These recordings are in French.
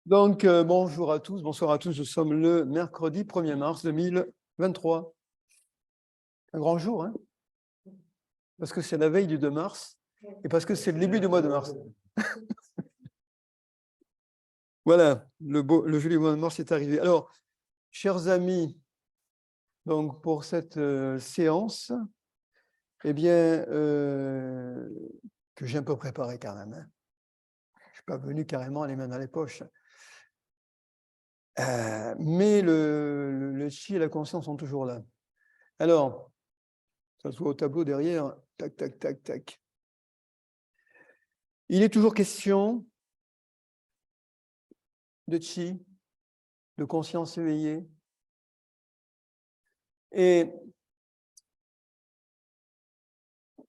Donc, bonjour à tous, bonsoir à tous. Nous sommes le mercredi 1er mars 2023. Un grand jour, hein, parce que c'est la veille du 2 mars et parce que c'est le début du mois de mars. Voilà, le joli mois de mars est arrivé. Alors, chers amis, donc pour cette séance, eh bien, que j'ai un peu préparé quand même. Hein. Je ne suis pas venu carrément les mains dans les poches. Mais le chi et la conscience sont toujours là. Alors, ça se voit au tableau derrière, tac, tac, tac, tac. Il est toujours question de chi, de conscience éveillée. Et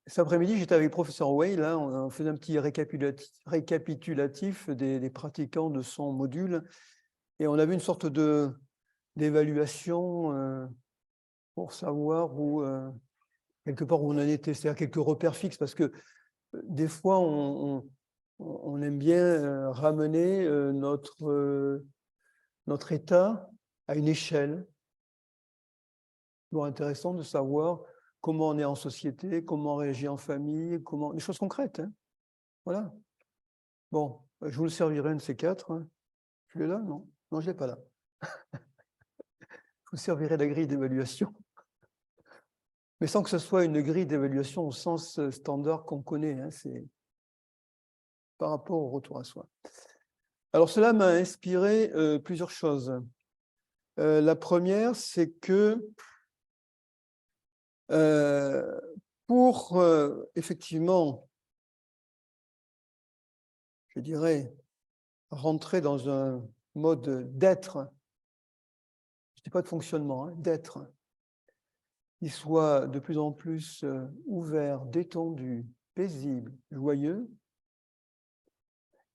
cet après-midi, j'étais avec le professeur Wei, là, on faisait un petit récapitulatif des pratiquants de son module, et on avait une sorte d'évaluation pour savoir où, quelque part où on en était, c'est-à-dire quelques repères fixes, parce que des fois, on aime bien ramener notre état à une échelle. Toujours intéressant de savoir comment on est en société, comment on réagit en famille, des choses concrètes. Hein. Voilà. Bon, je vous le servirai un de ces quatre. Hein. Je l'ai là? Non, non, je ne l'ai pas là. Je vous servirai la grille d'évaluation. Mais sans que ce soit une grille d'évaluation au sens standard qu'on connaît. Hein, c'est par rapport au retour à soi. Alors, cela m'a inspiré plusieurs choses. La première, c'est que pour effectivement, je dirais, rentrer dans un mode d'être, je ne dis pas de fonctionnement, hein, d'être, qui soit de plus en plus ouvert, détendu, paisible, joyeux,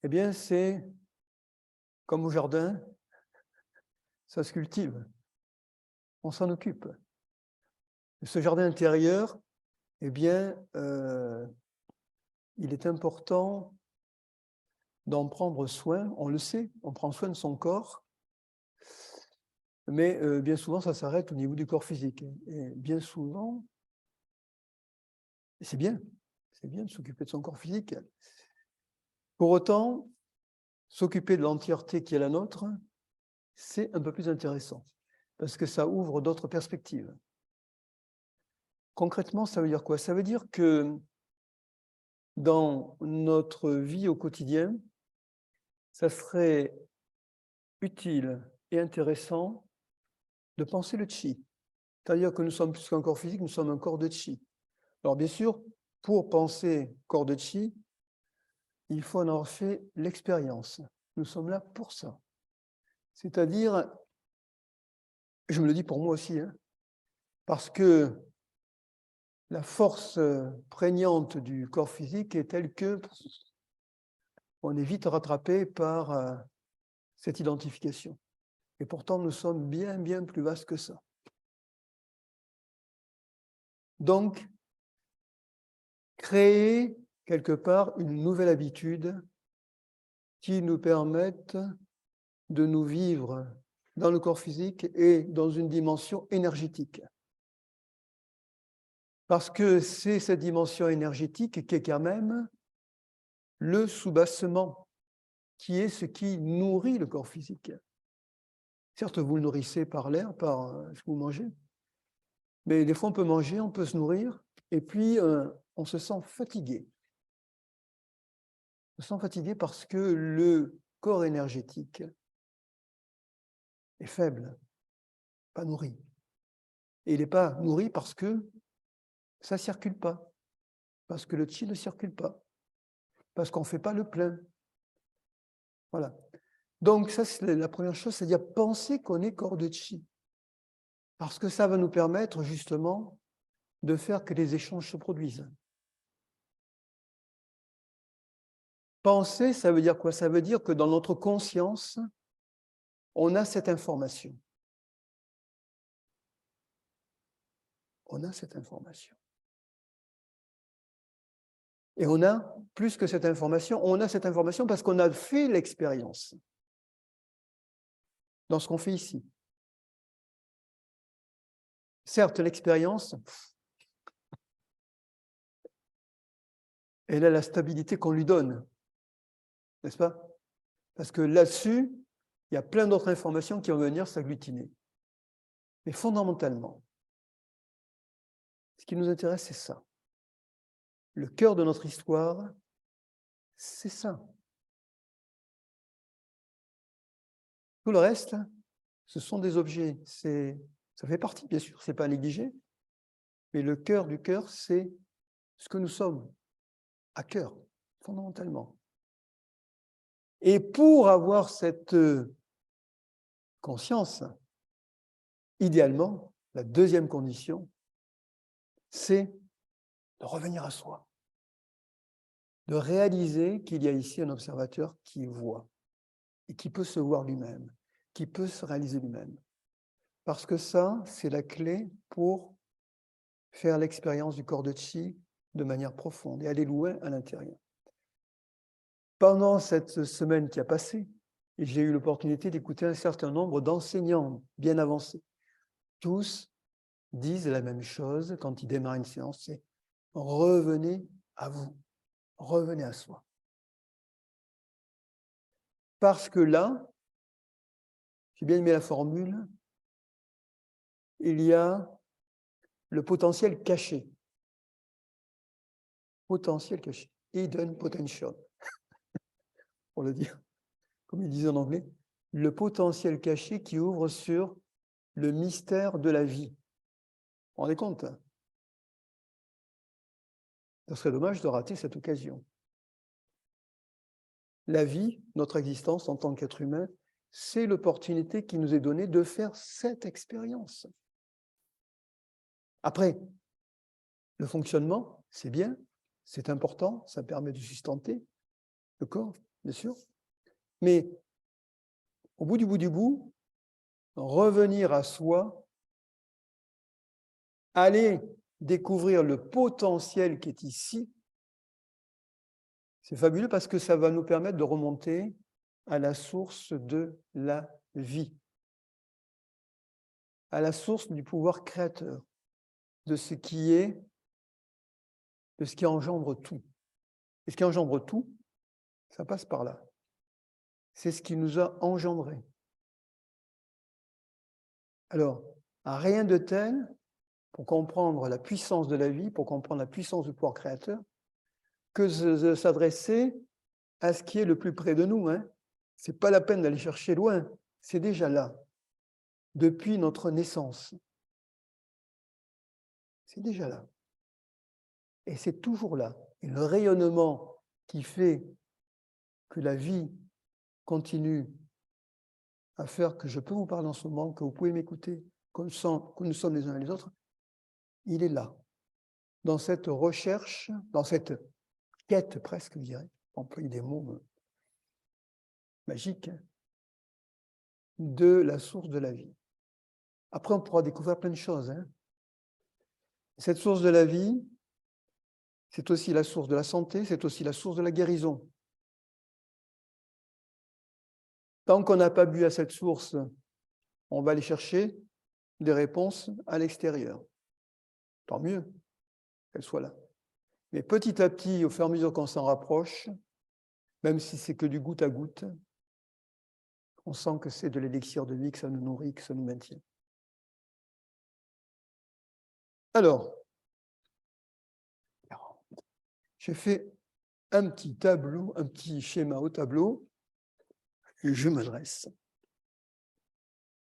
eh bien c'est comme au jardin, ça se cultive, on s'en occupe. Ce jardin intérieur, eh bien, il est important d'en prendre soin, on le sait, on prend soin de son corps, mais bien souvent ça s'arrête au niveau du corps physique. Et bien souvent, c'est bien de s'occuper de son corps physique. Pour autant, s'occuper de l'entièreté qui est la nôtre, c'est un peu plus intéressant, parce que ça ouvre d'autres perspectives. Concrètement, ça veut dire quoi? Ça veut dire que dans notre vie au quotidien, ça serait utile et intéressant de penser le chi. C'est-à-dire que nous sommes plus qu'un corps physique, nous sommes un corps de chi. Alors bien sûr, pour penser corps de chi, il faut en avoir fait l'expérience. Nous sommes là pour ça. C'est-à-dire, je me le dis pour moi aussi, hein, parce que la force prégnante du corps physique est telle que on est vite rattrapé par cette identification. Et pourtant, nous sommes bien, bien plus vastes que ça. Donc, créer quelque part une nouvelle habitude qui nous permette de nous vivre dans le corps physique et dans une dimension énergétique. Parce que c'est cette dimension énergétique qui est quand même le soubassement, qui est ce qui nourrit le corps physique. Certes, vous le nourrissez par l'air, par ce que vous mangez, mais des fois on peut manger, on peut se nourrir, et puis on se sent fatigué. On se sent fatigué parce que le corps énergétique est faible, pas nourri. Et il n'est pas nourri parce que ça ne circule pas, parce que le chi ne circule pas, parce qu'on ne fait pas le plein. Voilà. Donc ça, c'est la première chose, c'est-à-dire penser qu'on est corps de chi. Parce que ça va nous permettre justement de faire que les échanges se produisent. Penser, ça veut dire quoi? Ça veut dire que dans notre conscience, on a cette information. On a cette information. Et on a plus que cette information, on a cette information parce qu'on a fait l'expérience. dans ce qu'on fait ici. Certes, l'expérience, elle a la stabilité qu'on lui donne, n'est-ce pas? Parce que là-dessus, il y a plein d'autres informations qui vont venir s'agglutiner. Mais fondamentalement, ce qui nous intéresse, c'est ça. Le cœur de notre histoire, c'est ça. Tout le reste, ce sont des objets. Ça fait partie, bien sûr, ce n'est pas à négliger. Mais le cœur du cœur, c'est ce que nous sommes, à cœur, fondamentalement. Et pour avoir cette conscience, idéalement, la deuxième condition, c'est de revenir à soi, de réaliser qu'il y a ici un observateur qui voit et qui peut se voir lui-même, qui peut se réaliser lui-même. Parce que ça, c'est la clé pour faire l'expérience du corps de Chi de manière profonde et aller loin à l'intérieur. Pendant cette semaine qui a passé, j'ai eu l'opportunité d'écouter un certain nombre d'enseignants bien avancés. Tous disent la même chose quand ils démarrent une séance, c'est revenez à vous, revenez à soi. Parce que là, j'ai bien aimé la formule, il y a le potentiel caché. Potentiel caché. Hidden potential. Pour le dire, comme ils disent en anglais, le potentiel caché qui ouvre sur le mystère de la vie. Vous vous rendez compte? Ce serait dommage de rater cette occasion. La vie, notre existence en tant qu'être humain, c'est l'opportunité qui nous est donnée de faire cette expérience. Après, le fonctionnement, c'est bien, c'est important, ça permet de sustenter le corps, bien sûr. Mais au bout du bout, revenir à soi, aller découvrir le potentiel qui est ici, c'est fabuleux parce que ça va nous permettre de remonter à la source de la vie, à la source du pouvoir créateur, de ce qui engendre tout. Et ce qui engendre tout, ça passe par là. C'est ce qui nous a engendrés. Alors, rien de tel pour comprendre la puissance de la vie, pour comprendre la puissance du pouvoir créateur, que de s'adresser à ce qui est le plus près de nous. Ce n'est pas la peine d'aller chercher loin, c'est déjà là, depuis notre naissance. C'est déjà là. Et c'est toujours là. Et le rayonnement qui fait que la vie continue à faire que je peux vous parler en ce moment, que vous pouvez m'écouter, que nous sommes les uns et les autres, il est là, dans cette recherche, dans cette quête presque, je dirais, employer des mots magiques, de la source de la vie. Après, on pourra découvrir plein de choses. Cette source de la vie, c'est aussi la source de la santé, c'est aussi la source de la guérison. Tant qu'on n'a pas bu à cette source, on va aller chercher des réponses à l'extérieur. Tant mieux qu'elles soient là. Mais petit à petit, au fur et à mesure qu'on s'en rapproche, même si c'est que du goutte à goutte, on sent que c'est de l'élixir de vie, que ça nous nourrit, que ça nous maintient. Alors, j'ai fait un petit tableau, un petit schéma au tableau, et je m'adresse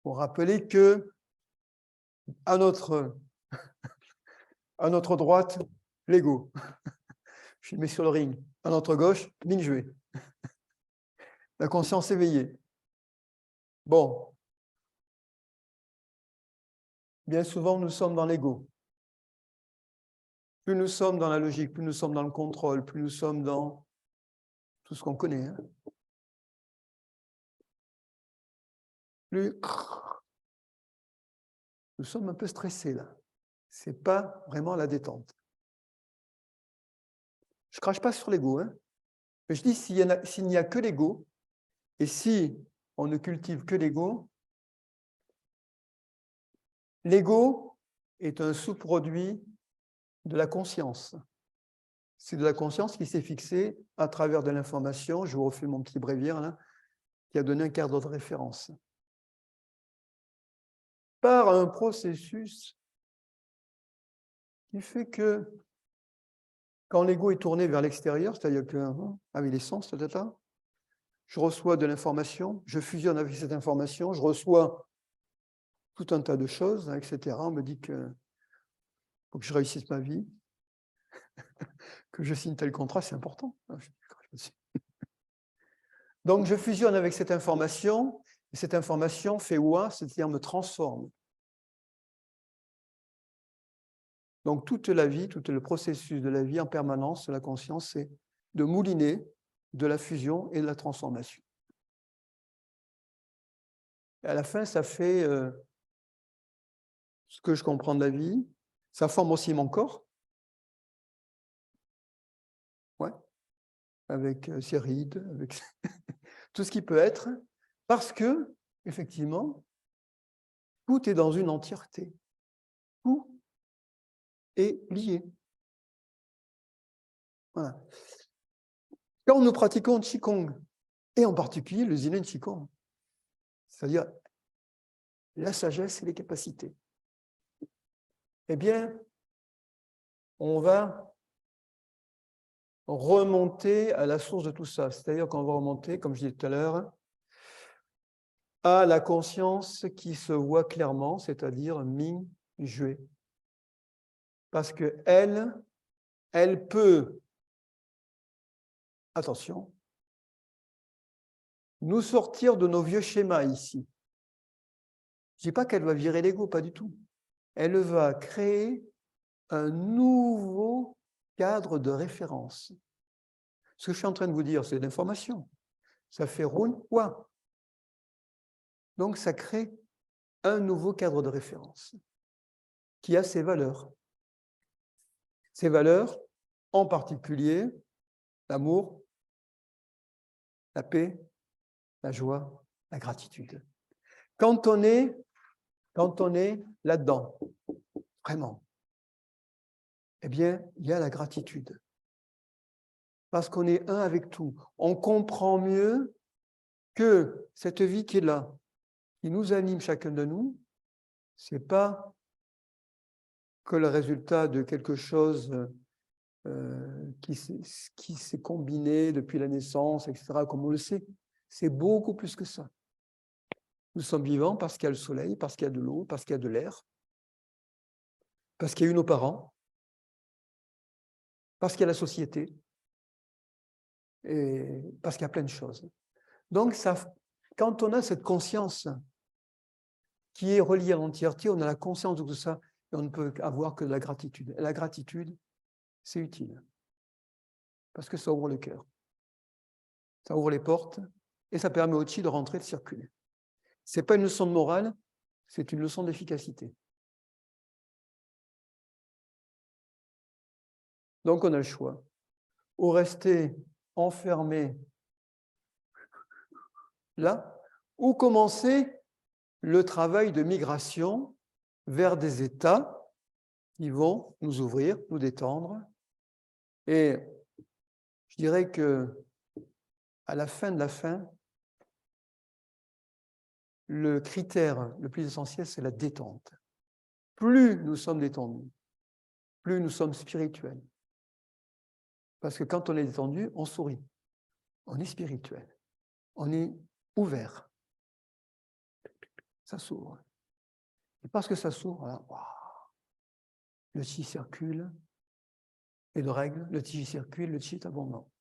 pour rappeler que à notre droite, l'ego. Je le mets sur le ring. À notre gauche, Minjue. La conscience éveillée. Bon. Bien souvent, nous sommes dans l'ego. Plus nous sommes dans la logique, plus nous sommes dans le contrôle, plus nous sommes dans tout ce qu'on connaît. Plus nous sommes un peu stressés là. Ce n'est pas vraiment la détente. Je ne crache pas sur l'ego, mais je dis s'il n'y a que l'ego, et si on ne cultive que l'ego, L'ego est un sous-produit de la conscience. C'est de la conscience qui s'est fixée à travers de l'information, je vous refais mon petit bréviaire là, qui a donné un cadre de référence. Par un processus qui fait que quand l'ego est tourné vers l'extérieur, c'est-à-dire que, avec les sens, je reçois de l'information, je fusionne avec cette information, je reçois tout un tas de choses, etc. On me dit que faut que je réussisse ma vie, que je signe tel contrat, c'est important. Donc, je fusionne avec cette information, et cette information fait ouah, c'est-à-dire me transforme. Donc, toute la vie, tout le processus de la vie en permanence, la conscience, c'est de mouliner de la fusion et de la transformation. Et à la fin, ça fait ce que je comprends de la vie, ça forme aussi mon corps, ouais, avec ses rides, avec tout ce qui peut être, parce que, effectivement, tout est dans une entièreté. Tout est lié. Voilà. Quand nous pratiquons Qigong, et en particulier le Zilin Qigong, c'est-à-dire la sagesse et les capacités, eh bien, on va remonter à la source de tout ça. C'est-à-dire qu'on va remonter, comme je disais tout à l'heure, à la conscience qui se voit clairement, c'est-à-dire Ming Jue. Parce qu'elle, elle peut, attention, nous sortir de nos vieux schémas ici. Je ne dis pas qu'elle va virer l'ego, pas du tout. Elle va créer un nouveau cadre de référence. Ce que je suis en train de vous dire, c'est l'information. Ça fait Run Wa. Donc, ça crée un nouveau cadre de référence qui a ses valeurs. Ces valeurs, en particulier, l'amour, la paix, la joie, la gratitude. Quand on est là-dedans, vraiment, eh bien, il y a la gratitude. Parce qu'on est un avec tout. On comprend mieux que cette vie qui est là, qui nous anime chacun de nous, ce n'est pas que le résultat de quelque chose qui s'est combiné depuis la naissance, etc., comme on le sait. C'est beaucoup plus que ça. Nous sommes vivants parce qu'il y a le soleil, parce qu'il y a de l'eau, parce qu'il y a de l'air, parce qu'il y a eu nos parents, parce qu'il y a la société, et parce qu'il y a plein de choses. Donc, ça, quand on a cette conscience qui est reliée à l'entièreté, on a la conscience de tout ça, et on ne peut avoir que de la gratitude. Et la gratitude, c'est utile, parce que ça ouvre le cœur, ça ouvre les portes, et ça permet au chi de rentrer, de circuler. Ce n'est pas une leçon de morale, c'est une leçon d'efficacité. Donc, on a le choix. Ou rester enfermé là, ou commencer le travail de migration vers des états qui vont nous ouvrir, nous détendre. Et je dirais que à la fin de la fin, le critère le plus essentiel, c'est la détente. Plus nous sommes détendus, plus nous sommes spirituels. Parce que quand on est détendu, on sourit. On est spirituel. On est ouvert. Ça s'ouvre. Et parce que ça s'ouvre, là, wow, le chi circule, et de règles, le chi circule, le chi est abondant.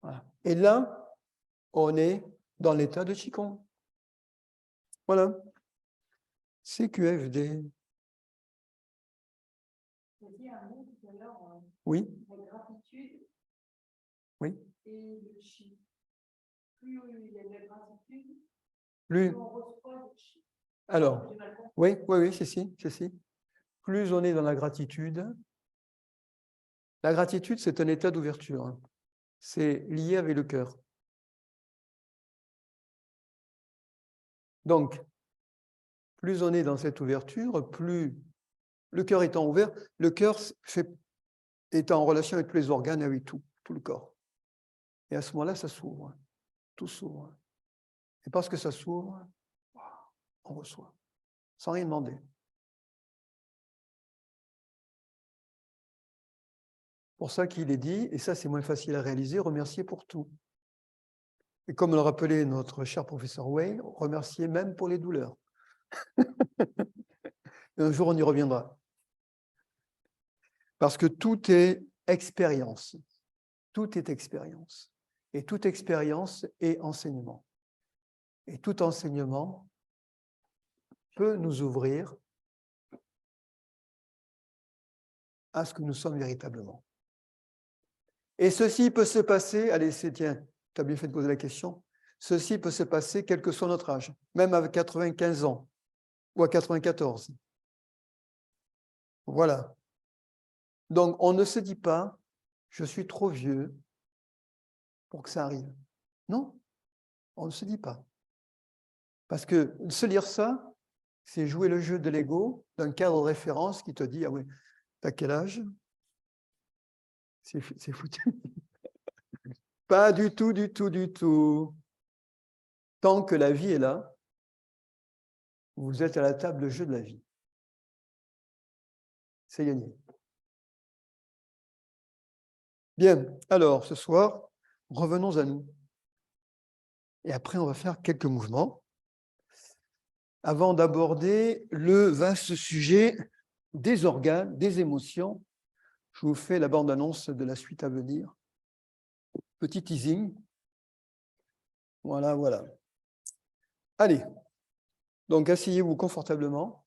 Voilà. Et là, on est dans l'état de Qigong. Voilà. CQFD. Oui. La gratitude. Oui. Et le chi. Plus il y a de la gratitude, plus on reçoit le chi. Alors, oui, c'est si. Plus on est dans la gratitude c'est un état d'ouverture. C'est lié avec le cœur. Donc, plus on est dans cette ouverture, plus le cœur étant ouvert, le cœur est en relation avec tous les organes, avec tout le corps. Et à ce moment-là, ça s'ouvre, tout s'ouvre. Et parce que ça s'ouvre, on reçoit, sans rien demander. Pour ça qu'il est dit, et ça c'est moins facile à réaliser, remercier pour tout. Et comme le rappelait notre cher professeur Way, remercier même pour les douleurs. Un jour on y reviendra. Parce que tout est expérience. Tout est expérience. Et toute expérience est enseignement. Et tout enseignement peut nous ouvrir à ce que nous sommes véritablement. Et ceci peut se passer, allez, tiens, tu as bien fait de poser la question, ceci peut se passer quel que soit notre âge, même à 95 ans ou à 94. Voilà. Donc, on ne se dit pas, je suis trop vieux pour que ça arrive. Non, on ne se dit pas. Parce que se dire ça, c'est jouer le jeu de l'ego d'un cadre de référence qui te dit, ah oui, t'as quel âge? C'est foutu. Pas du tout, du tout, du tout. Tant que la vie est là, vous êtes à la table de jeu de la vie. C'est gagné. Bien, alors ce soir, revenons à nous. Et après, on va faire quelques mouvements avant d'aborder le vaste sujet des organes, des émotions. Je vous fais la bande-annonce de la suite à venir. Petit teasing. Voilà, voilà. Allez, donc asseyez-vous confortablement.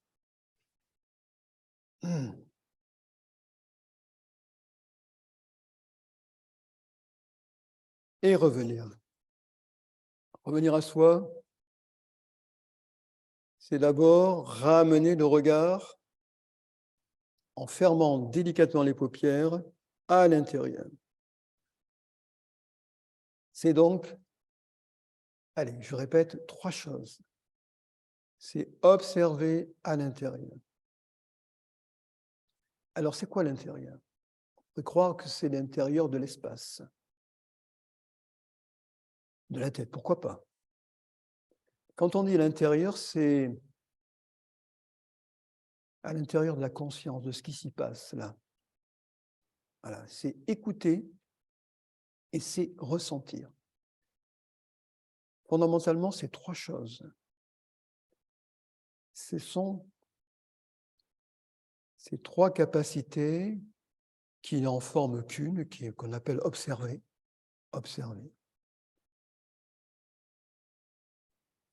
Et revenir. Revenir à soi, c'est d'abord ramener le regard en fermant délicatement les paupières à l'intérieur. C'est donc, allez, je répète 3 choses. C'est observer à l'intérieur. Alors, c'est quoi l'intérieur? On peut croire que c'est l'intérieur de l'espace, de la tête, pourquoi pas? Quand on dit l'intérieur, c'est à l'intérieur de la conscience, de ce qui s'y passe là. Voilà, c'est écouter et c'est ressentir. Fondamentalement, c'est 3 choses. Ce sont ces 3 capacités qui n'en forment qu'une, qu'on appelle observer. Observer.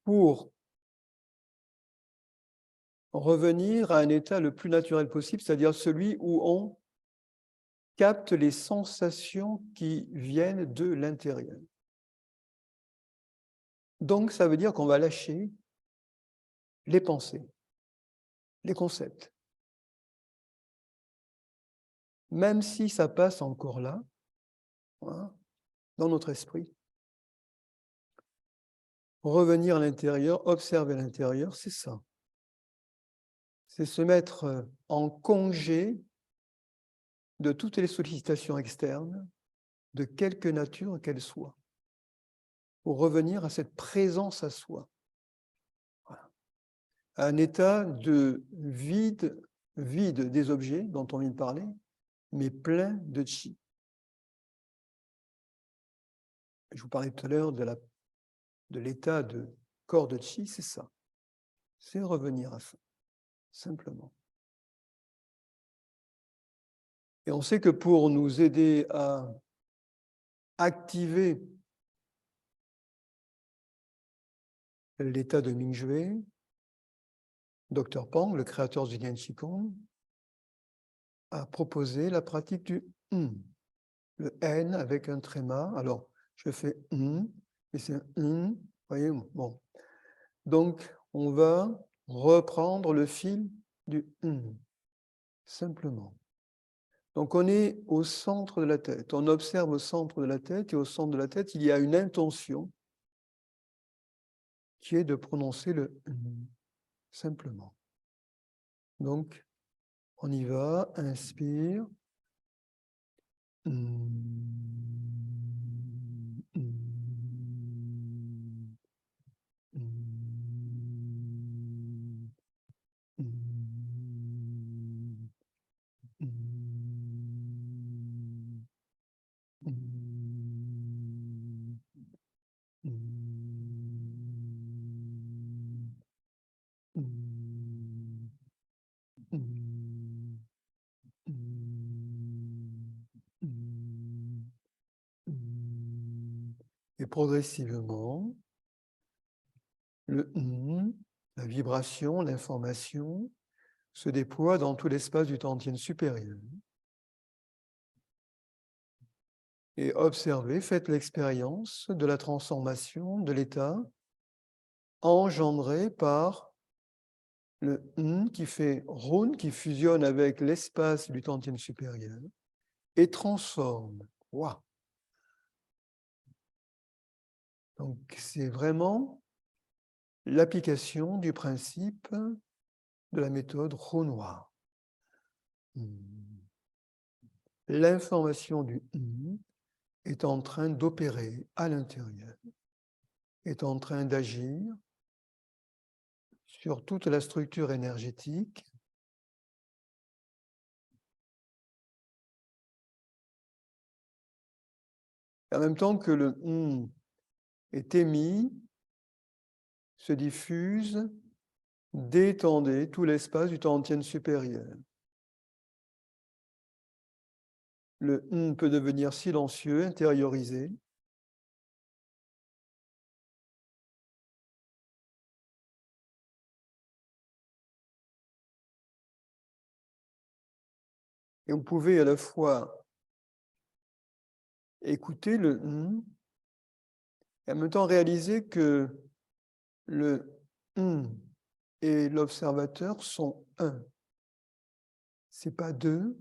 Pour revenir à un état le plus naturel possible, c'est-à-dire celui où on capte les sensations qui viennent de l'intérieur. Donc, ça veut dire qu'on va lâcher les pensées, les concepts. Même si ça passe encore là, hein, dans notre esprit. Revenir à l'intérieur, observer l'intérieur, c'est ça. C'est se mettre en congé de toutes les sollicitations externes, de quelque nature qu'elles soient, pour revenir à cette présence à soi. Voilà. Un état de vide des objets dont on vient de parler, mais plein de chi. Je vous parlais tout à l'heure de l'état de corps de chi, c'est ça. C'est revenir à ça, simplement. Et on sait que pour nous aider à activer l'état de Mingjue, Dr Pang, le créateur du Dian Qigong, a proposé la pratique du le N avec un tréma. Alors, je fais et c'est vous voyez, bon. Donc, on va reprendre le fil du simplement. Donc, on est au centre de la tête. On observe au centre de la tête, et au centre de la tête, il y a une intention qui est de prononcer le simplement. Donc, on y va, inspire. Et progressivement, la vibration, l'information se déploie dans tout l'espace du Tantien supérieur. Et observez, faites l'expérience de la transformation de l'état engendré par le qui fait Run, qui fusionne avec l'espace du Tantien supérieur et transforme. Wow. Donc, c'est vraiment l'application du principe de la méthode Renoir. L'information du est en train d'opérer à l'intérieur, est en train d'agir sur toute la structure énergétique en même temps que le est émis, se diffuse, détendez tout l'espace du Tantien supérieur. Le peut devenir silencieux, intériorisé. Et vous pouvez à la fois écouter le et en même temps réaliser que le et l'observateur sont un. Ce n'est pas deux.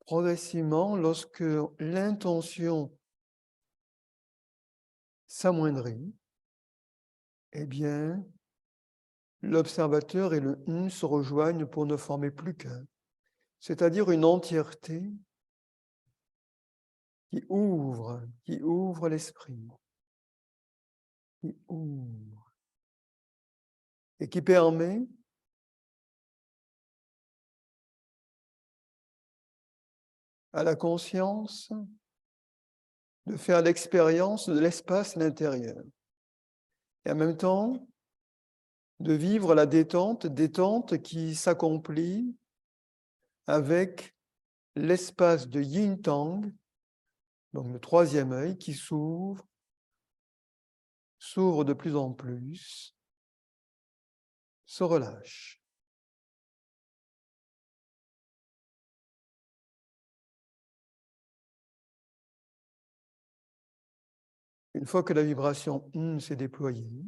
Progressivement, lorsque l'intention s'amoindrit, eh bien, l'observateur et le se rejoignent pour ne former plus qu'un, c'est-à-dire une entièreté qui ouvre l'esprit, qui ouvre, et qui permet à la conscience de faire l'expérience de l'espace à l'intérieur. Et en même temps, de vivre la détente qui s'accomplit avec l'espace de Yin-Tang, donc le troisième œil qui s'ouvre de plus en plus, se relâche. Une fois que la vibration s'est déployée,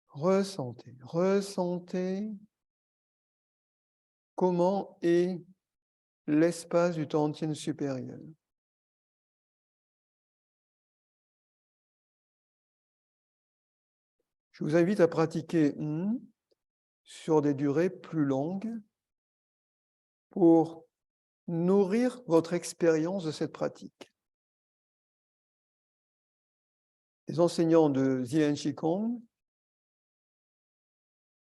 ressentez comment est l'espace du Tantien supérieur. Je vous invite à pratiquer sur des durées plus longues pour nourrir votre expérience de cette pratique. Les enseignants de Zhilen Qigong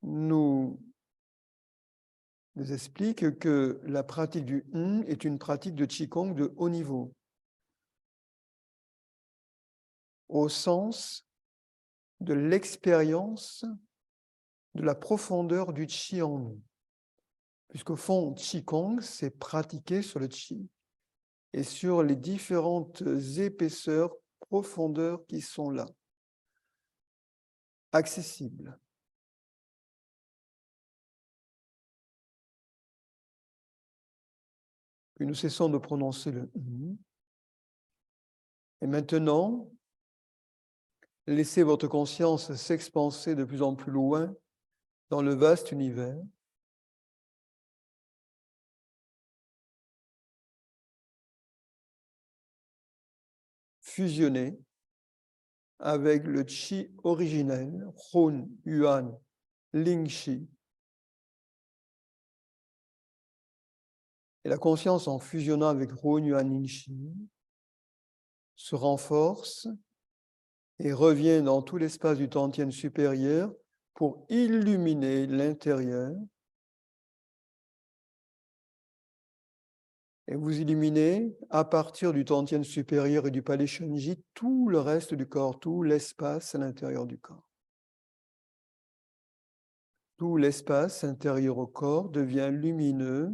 nous expliquent que la pratique du est une pratique de Qigong de haut niveau, au sens de l'expérience de la profondeur du Qi en nous. Puisqu'au fond, Qigong, c'est pratiquer sur le Qi et sur les différentes épaisseurs, profondeurs qui sont là, accessibles. Puis nous cessons de prononcer le et maintenant, laissez votre conscience s'expanser de plus en plus loin dans le vaste univers. Fusionner avec le Qi originel, Hun, Yuan, Ling Qi. Et la conscience, en fusionnant avec Hun, Yuan, Ling Qi, se renforce et revient dans tout l'espace du Tantien supérieur pour illuminer l'intérieur. Et vous illuminez, à partir du Tantien supérieur et du palais Shenji, tout le reste du corps, tout l'espace à l'intérieur du corps. Tout l'espace intérieur au corps devient lumineux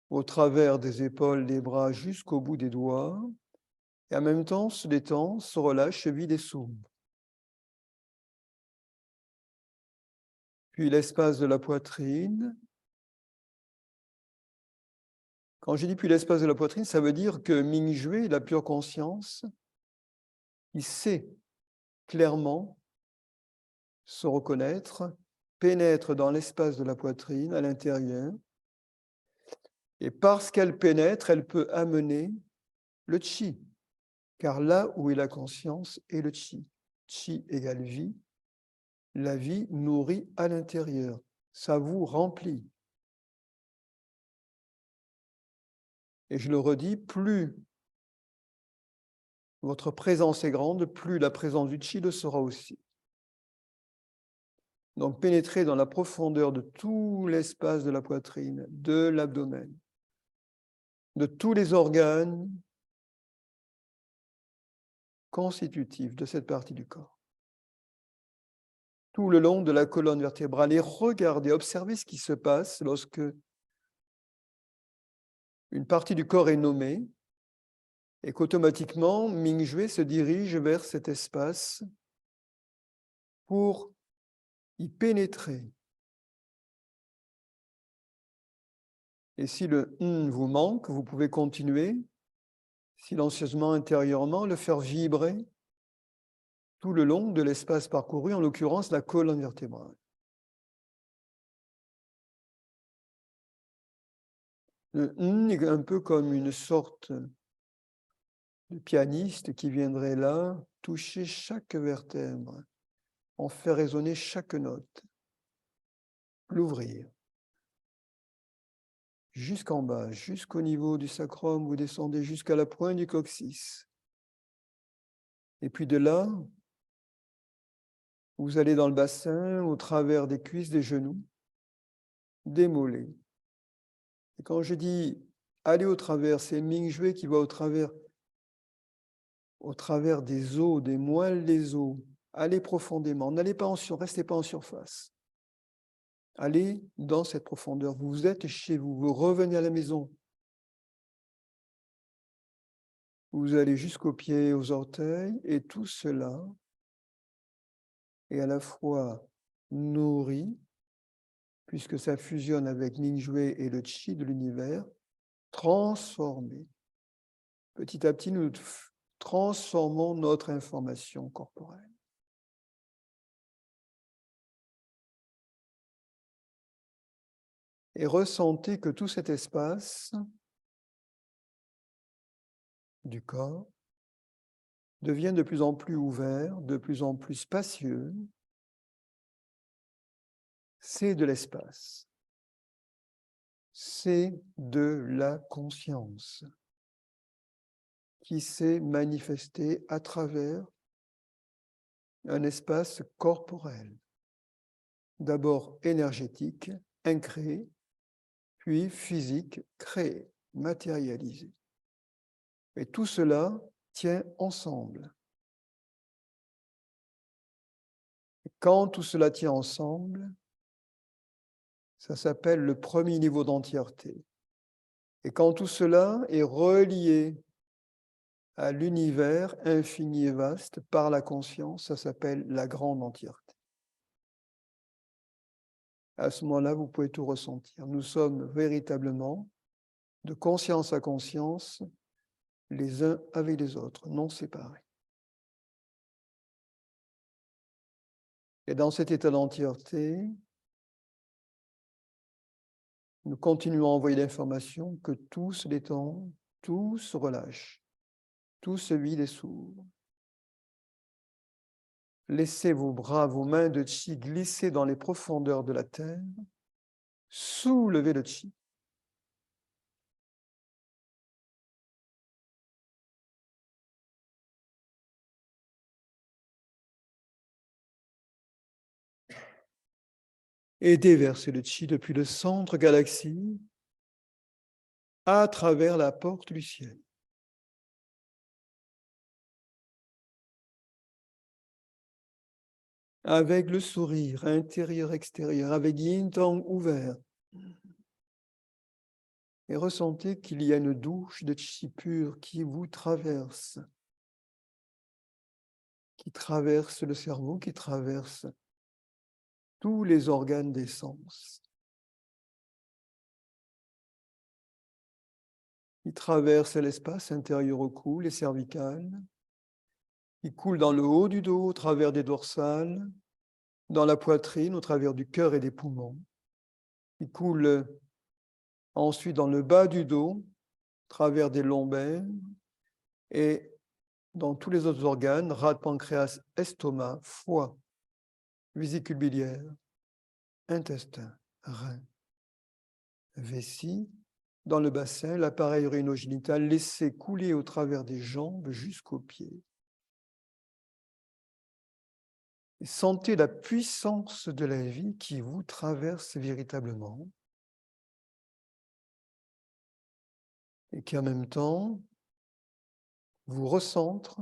au travers des épaules, des bras jusqu'au bout des doigts, et en même temps se détend, se relâche, se vide et s'ouvre. Puis l'espace de la poitrine. Quand je dis puis l'espace de la poitrine, ça veut dire que Mingjue, la pure conscience, il sait clairement se reconnaître, pénètre dans l'espace de la poitrine à l'intérieur, et parce qu'elle pénètre, elle peut amener le Qi, car là où est la conscience est le Qi. Qi égale vie, la vie nourrit à l'intérieur, ça vous remplit. Et je le redis, plus votre présence est grande, plus la présence du Qi le sera aussi. Donc pénétrer dans la profondeur de tout l'espace de la poitrine, de l'abdomen, de tous les organes constitutifs de cette partie du corps, tout le long de la colonne vertébrale, et regardez, observez ce qui se passe lorsque une partie du corps est nommée et qu'automatiquement Mingjue se dirige vers cet espace pour y pénétrer. Et si le vous manque, vous pouvez continuer silencieusement intérieurement, le faire vibrer tout le long de l'espace parcouru, en l'occurrence la colonne vertébrale. Le est un peu comme une sorte de pianiste qui viendrait là toucher chaque vertèbre, en faire résonner chaque note, l'ouvrir. Jusqu'en bas, jusqu'au niveau du sacrum, vous descendez jusqu'à la pointe du coccyx. Et puis de là, vous allez dans le bassin, au travers des cuisses, des genoux, des mollets. Et quand je dis aller au travers, c'est Mingjue qui va au travers des os, des moelles des os. Allez profondément, n'allez pas restez pas en surface. Allez dans cette profondeur. Vous êtes chez vous, vous revenez à la maison. Vous allez jusqu'aux pieds, aux orteils, et tout cela est à la fois nourri, puisque ça fusionne avec Mingjue et le Qi de l'univers, transformé. Petit à petit, nous transformons notre information corporelle. Et ressentez que tout cet espace du corps devient de plus en plus ouvert, de plus en plus spacieux. C'est de l'espace. C'est de la conscience qui s'est manifestée à travers un espace corporel, d'abord énergétique, incréé, puis physique, créé, matérialisé. Et tout cela tient ensemble. Et quand tout cela tient ensemble, ça s'appelle le premier niveau d'entièreté. Et quand tout cela est relié à l'univers infini et vaste par la conscience, ça s'appelle la grande entièreté. À ce moment-là, vous pouvez tout ressentir. Nous sommes véritablement, de conscience à conscience, les uns avec les autres, non séparés. Et dans cet état d'entièreté, nous continuons à envoyer l'information que tout se détend, tout se relâche, tout se vide et s'ouvre. Laissez vos bras, vos mains de chi glisser dans les profondeurs de la terre. Soulevez le chi. Et déversez le chi depuis le centre galaxie à travers la porte du ciel. Avec le sourire intérieur-extérieur, avec yin-tang ouvert. Et ressentez qu'il y a une douche de chi pur qui vous traverse, qui traverse le cerveau, qui traverse tous les organes des sens, qui traverse l'espace intérieur au cou, les cervicales, qui coule dans le haut du dos au travers des dorsales, dans la poitrine au travers du cœur et des poumons, qui coule ensuite dans le bas du dos, au travers des lombaires, et dans tous les autres organes, rate, pancréas, estomac, foie, vésicule biliaire, intestin, rein, vessie, dans le bassin, l'appareil urino-génital, laissez couler au travers des jambes jusqu'aux pieds. Et sentez la puissance de la vie qui vous traverse véritablement et qui en même temps vous recentre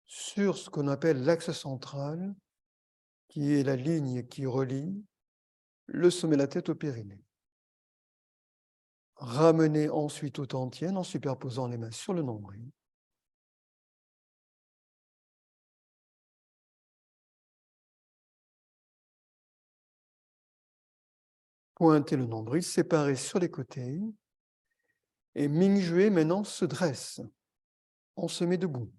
sur ce qu'on appelle l'axe central, qui est la ligne qui relie le sommet de la tête au périnée. Ramenez ensuite au Tantien en superposant les mains sur le nombril. Pointez le nombril, séparez sur les côtés. Et Mingjue maintenant se dresse. On se met debout.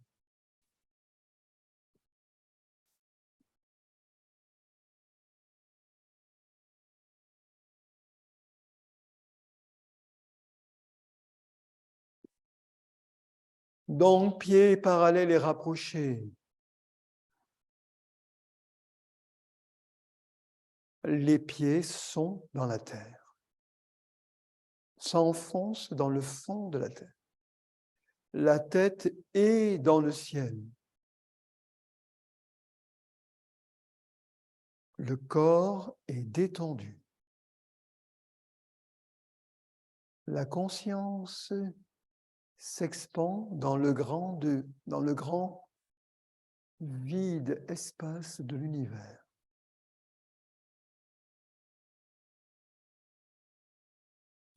Donc, pieds parallèles et rapprochés. Les pieds sont dans la terre. S'enfoncent dans le fond de la terre. La tête est dans le ciel. Le corps est détendu. La conscience s'expand dans le grand vide espace de l'univers.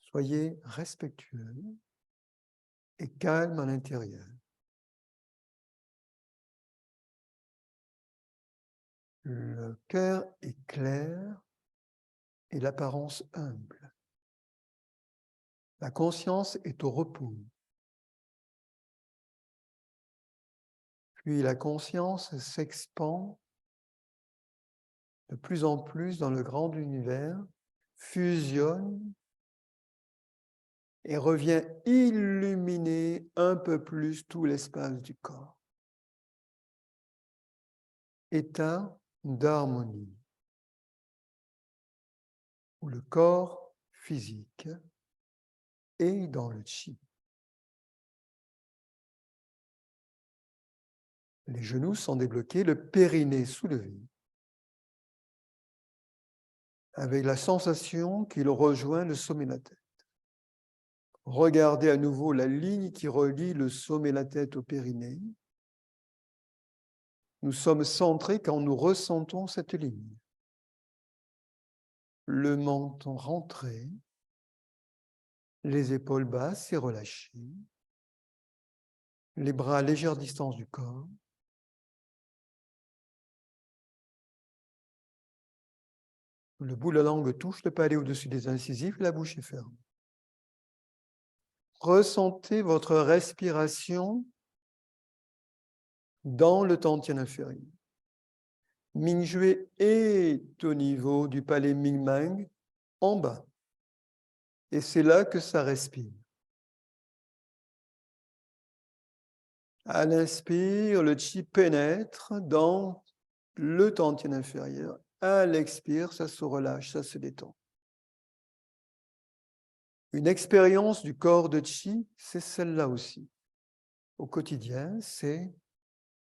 Soyez respectueux et calme à l'intérieur. Le cœur est clair et l'apparence humble. La conscience est au repos. Puis la conscience s'expand de plus en plus dans le grand univers, fusionne et revient illuminer un peu plus tout l'espace du corps. État d'harmonie, où le corps physique est dans le chi. Les genoux sont débloqués, le périnée soulevé, avec la sensation qu'il rejoint le sommet de la tête. Regardez à nouveau la ligne qui relie le sommet de la tête au périnée. Nous sommes centrés quand nous ressentons cette ligne. Le menton rentré, les épaules basses et relâchées, les bras à légère distance du corps. Le bout de la langue touche le palais au-dessus des incisives, la bouche est ferme. Ressentez votre respiration dans le tantien inférieur. Mingjue est au niveau du palais Mingmang, en bas. Et c'est là que ça respire. À l'inspire, le chi pénètre dans le tantien inférieur. À l'expire, ça se relâche, ça se détend. Une expérience du corps de chi, c'est celle-là aussi. Au quotidien, c'est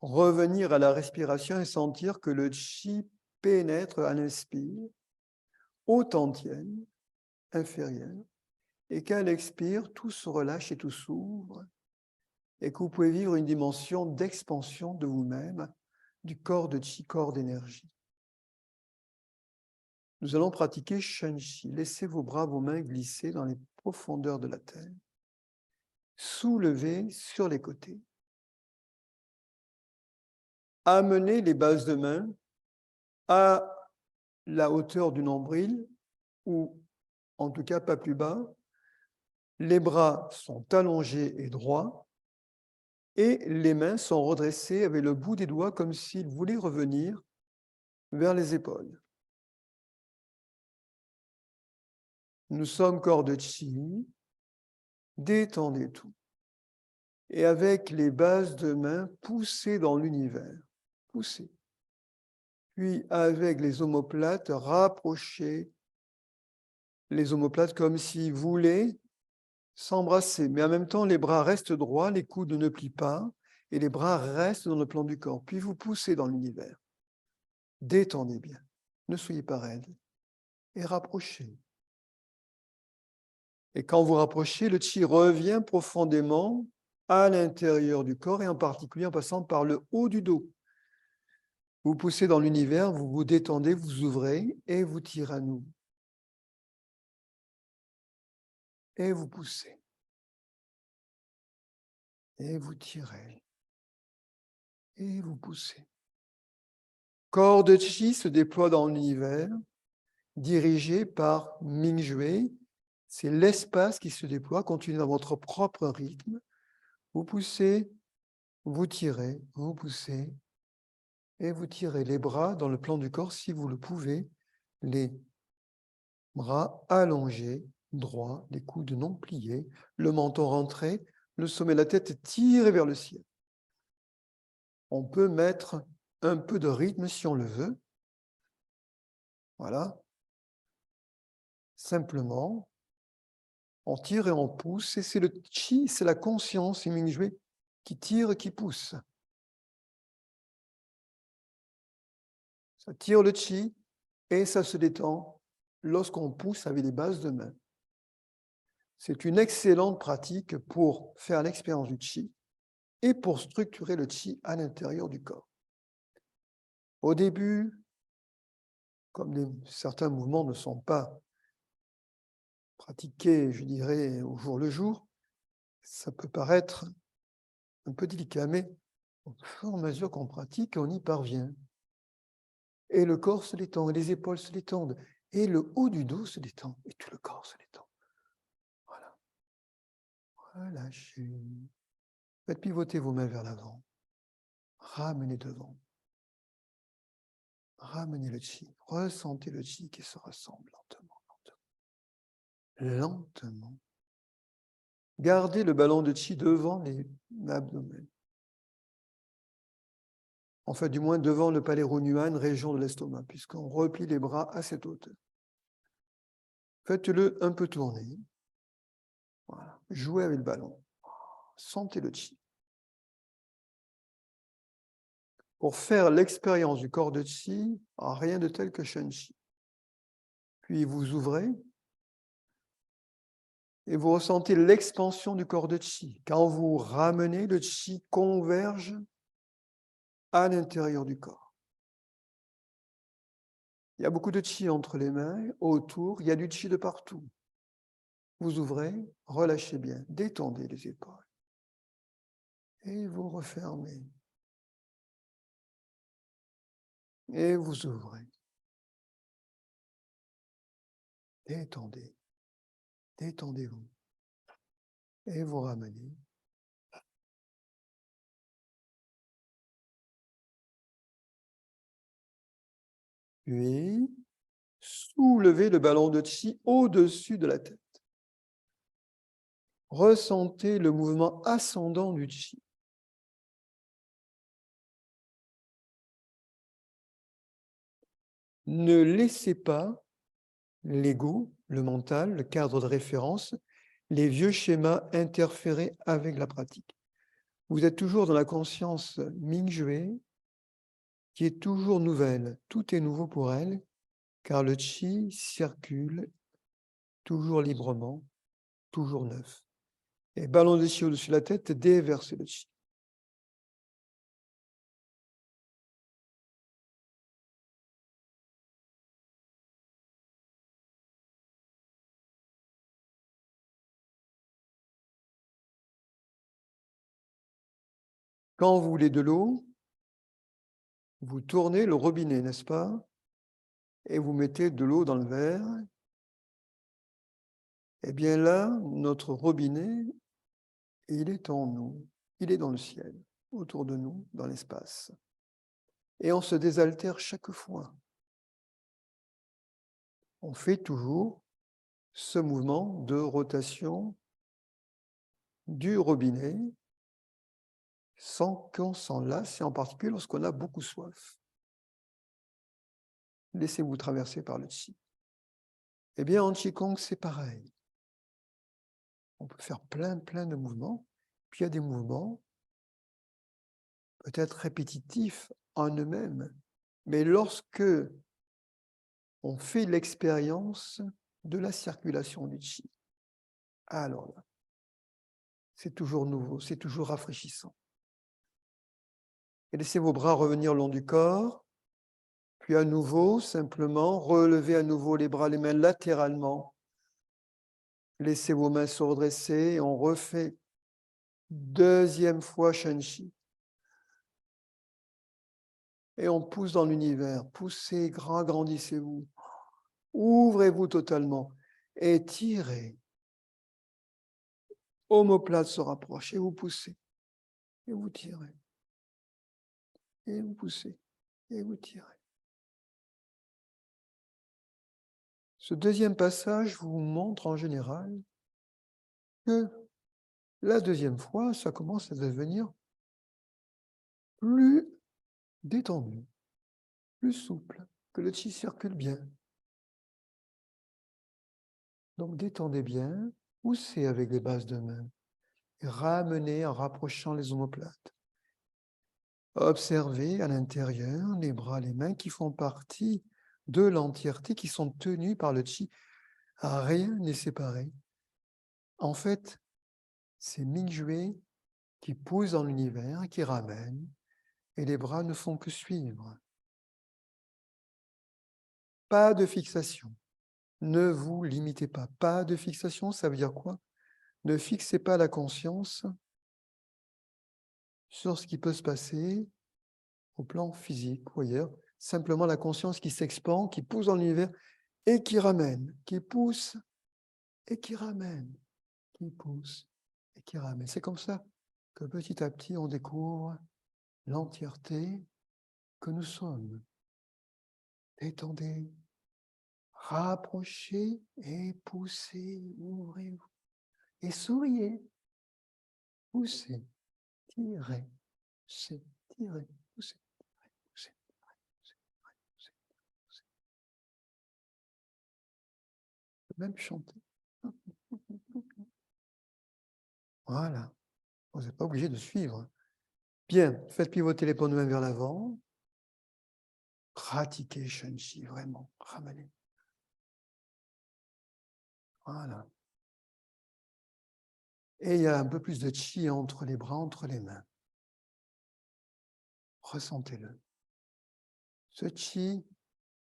revenir à la respiration et sentir que le chi pénètre à l'inspire, au tantien inférieur, et qu'à l'expire, tout se relâche et tout s'ouvre, et que vous pouvez vivre une dimension d'expansion de vous-même, du corps de chi, corps d'énergie. Nous allons pratiquer Shen-Chi. Laissez vos bras, vos mains glisser dans les profondeurs de la terre. Soulevez sur les côtés. Amenez les bases de main à la hauteur du nombril, ou en tout cas pas plus bas. Les bras sont allongés et droits, et les mains sont redressées avec le bout des doigts comme s'ils voulaient revenir vers les épaules. Nous sommes corps de chi, détendez tout. Et avec les bases de main, poussez dans l'univers, poussez. Puis avec les omoplates, rapprochez les omoplates comme s'ils voulaient s'embrasser. Mais en même temps, les bras restent droits, les coudes ne plient pas, et les bras restent dans le plan du corps. Puis vous poussez dans l'univers. Détendez bien, ne soyez pas raide, et rapprochez. Et quand vous rapprochez, le chi revient profondément à l'intérieur du corps, et en particulier en passant par le haut du dos. Vous poussez dans l'univers, vous vous détendez, vous ouvrez, et vous tirez à nouveau. Et vous poussez. Et vous tirez. Et vous poussez. Corps de chi se déploie dans l'univers, dirigé par Mingjue. C'est l'espace qui se déploie, continuez dans votre propre rythme. Vous poussez, vous tirez, vous poussez, et vous tirez les bras dans le plan du corps, si vous le pouvez, les bras allongés, droits, les coudes non pliés, le menton rentré, le sommet de la tête tiré vers le ciel. On peut mettre un peu de rythme si on le veut. Voilà. Simplement, on tire et on pousse, et c'est le chi, c'est la conscience, c'est Mingjue, qui tire et qui pousse. Ça tire le chi et ça se détend lorsqu'on pousse avec les bases de main. C'est une excellente pratique pour faire l'expérience du chi et pour structurer le chi à l'intérieur du corps. Au début, comme certains mouvements ne sont pas pratiqués, je dirais, au jour le jour, ça peut paraître un peu délicat, mais au fur et à mesure qu'on pratique, on y parvient. Et le corps se détend, et les épaules se détendent, et le haut du dos se détend, et tout le corps se détend. Voilà. Relâchez. Faites pivoter vos mains vers l'avant. Ramenez devant. Ramenez le chi. Ressentez le chi qui se rassemble lentement, lentement. Lentement. Gardez le ballon de chi devant l'abdomen. Enfin, du moins devant le palais Runyuan, région de l'estomac, puisqu'on replie les bras à cette hauteur. Faites-le un peu tourner. Voilà. Jouez avec le ballon. Sentez le chi. Pour faire l'expérience du corps de chi, rien de tel que Shen-Chi. Puis vous ouvrez et vous ressentez l'expansion du corps de chi. Quand vous ramenez, le chi converge à l'intérieur du corps. Il y a beaucoup de chi entre les mains, autour, il y a du chi de partout. Vous ouvrez, relâchez bien, détendez les épaules. Et vous refermez. Et vous ouvrez. Détendez. Détendez-vous. Et vous ramenez. Puis, soulevez le ballon de chi au-dessus de la tête. Ressentez le mouvement ascendant du chi. Ne laissez pas l'ego, le mental, le cadre de référence, les vieux schémas interférer avec la pratique. Vous êtes toujours dans la conscience Mingjue, qui est toujours nouvelle. Tout est nouveau pour elle, car le chi circule toujours librement, toujours neuf. Et ballon de chi au-dessus de la tête, déversez le chi. Quand vous voulez de l'eau, vous tournez le robinet, n'est-ce pas? Et vous mettez de l'eau dans le verre. Eh bien là, notre robinet, il est en nous, il est dans le ciel, autour de nous, dans l'espace. Et on se désaltère chaque fois. On fait toujours ce mouvement de rotation du robinet sans qu'on s'en lasse, et en particulier lorsqu'on a beaucoup soif. Laissez-vous traverser par le chi. Eh bien, en Qigong, c'est pareil. On peut faire plein de mouvements, puis il y a des mouvements peut-être répétitifs en eux-mêmes, mais lorsque on fait l'expérience de la circulation du chi, alors là, c'est toujours nouveau, c'est toujours rafraîchissant. Et laissez vos bras revenir le long du corps, puis à nouveau, simplement, relevez à nouveau les bras, les mains latéralement. Laissez vos mains se redresser et on refait deuxième fois Shenchi. Et on pousse dans l'univers. Poussez, grandissez-vous. Ouvrez-vous totalement. Étirez. Omoplate se rapproche et vous poussez. Et vous tirez. Et vous poussez. Et vous tirez. Ce deuxième passage vous montre en général que la deuxième fois, ça commence à devenir plus détendu, plus souple, que le chi circule bien. Donc détendez bien, poussez avec les bases de main, et ramenez en rapprochant les omoplates. Observez à l'intérieur les bras, les mains qui font partie de l'entièreté, qui sont tenus par le chi. Rien n'est séparé. En fait, c'est Mingjue qui pousse dans l'univers, qui ramène, et les bras ne font que suivre. Pas de fixation. Ne vous limitez pas. Pas de fixation, ça veut dire quoi? Ne fixez pas la conscience sur ce qui peut se passer au plan physique ou ailleurs. Simplement la conscience qui s'expand, qui pousse dans l'univers et qui ramène, qui pousse et qui ramène, qui pousse et qui ramène. C'est comme ça que petit à petit on découvre l'entièreté que nous sommes. Détendez, rapprochez et poussez, ouvrez-vous. Et souriez, poussez, tirez, poussez, tirez, poussez, poussez, poussez, poussez, poussez. Je peux même chanter. Voilà. Vous n'êtes pas obligé de suivre. Bien, faites pivoter les paumes de main vers l'avant. Pratiquez Shenchi, vraiment. Ramenez. Voilà. Et il y a un peu plus de chi entre les bras, entre les mains. Ressentez-le. Ce chi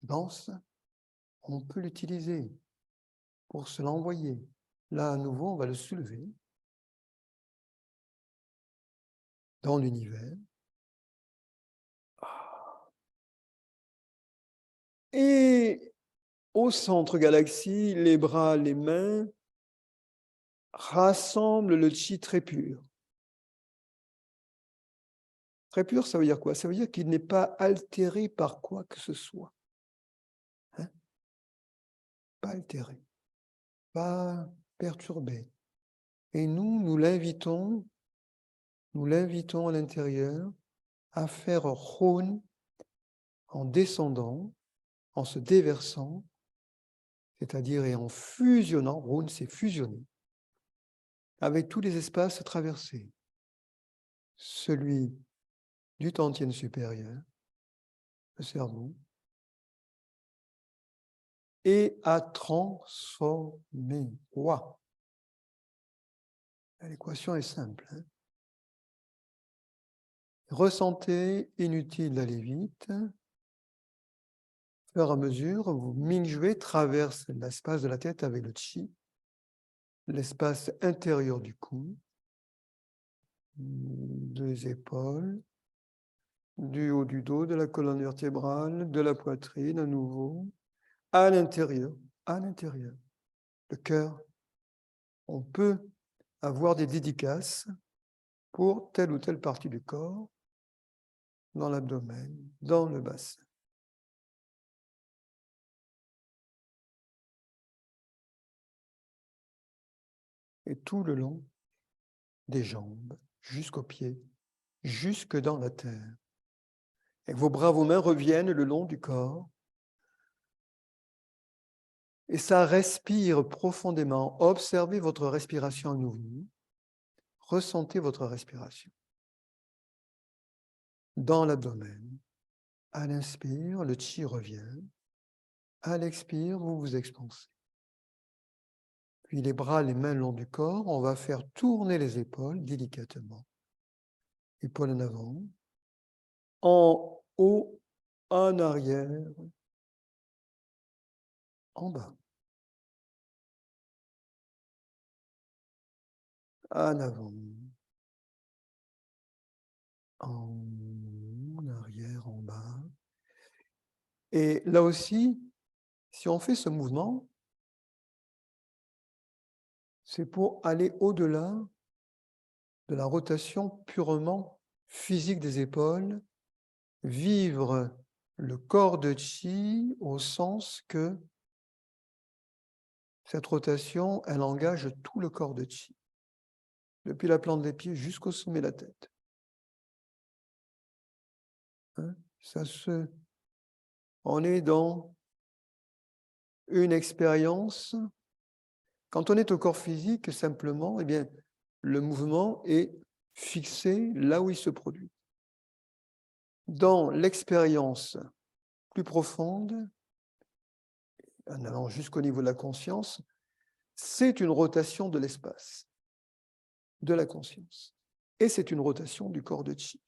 dense, on peut l'utiliser pour se l'envoyer. Là, à nouveau, on va le soulever dans l'univers. Et au centre galaxie, les bras, les mains rassemblent le chi très pur. Très pur, ça veut dire quoi? Ça veut dire qu'il n'est pas altéré par quoi que ce soit. Hein? Pas altéré, pas perturbé. Et nous l'invitons à l'intérieur à faire Hon en descendant en se déversant, c'est-à-dire et en fusionnant, Rune c'est fusionner, avec tous les espaces traversés, celui du Tantien supérieur, le cerveau, et à transformer. Wow. L'équation est simple. Hein. Ressentez, inutile d'aller vite. Au fur et à mesure, vous Mingjue traverse l'espace de la tête avec le Qi, l'espace intérieur du cou, des épaules, du haut du dos, de la colonne vertébrale, de la poitrine à nouveau, à l'intérieur, le cœur. On peut avoir des dédicaces pour telle ou telle partie du corps, dans l'abdomen, dans le bassin. Et tout le long des jambes, jusqu'aux pieds, jusque dans la terre. Et vos bras, vos mains reviennent le long du corps. Et ça respire profondément. Observez votre respiration à nouveau. Ressentez votre respiration. Dans l'abdomen. À l'inspire, le Qi revient. À l'expire, vous vous expansez. Puis les bras, les mains le long du corps, on va faire tourner les épaules délicatement. Épaules en avant, en haut, en arrière, en bas. En avant, en arrière, en bas. Et là aussi, si on fait ce mouvement, c'est pour aller au-delà de la rotation purement physique des épaules, vivre le corps de Qi au sens que cette rotation, elle engage tout le corps de Qi, depuis la plante des pieds jusqu'au sommet de la tête. Hein? On est dans une expérience. Quand on est au corps physique, simplement, eh bien, le mouvement est fixé là où il se produit. Dans l'expérience plus profonde, en allant jusqu'au niveau de la conscience, c'est une rotation de l'espace, de la conscience. Et c'est une rotation du corps de Qi.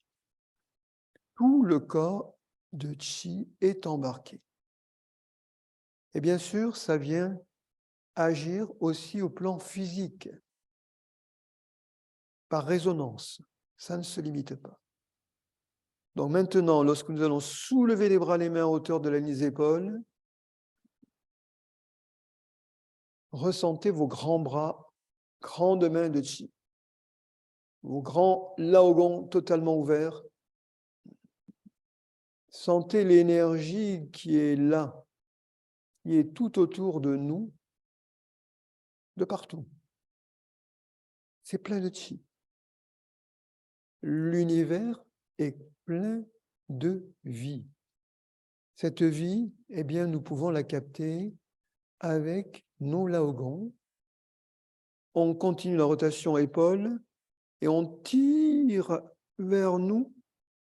Tout le corps de Qi est embarqué. Et bien sûr, ça vient agir aussi au plan physique, par résonance. Ça ne se limite pas. Donc maintenant, lorsque nous allons soulever les bras, les mains à hauteur de la ligne des épaules, ressentez vos grands bras, grandes mains de Qi, vos grands laogons totalement ouverts. Sentez l'énergie qui est là, qui est tout autour de nous, de partout. C'est plein de Qi. L'univers est plein de vie. Cette vie, eh bien, nous pouvons la capter avec nos laogons. On continue la rotation épaule et on tire vers nous.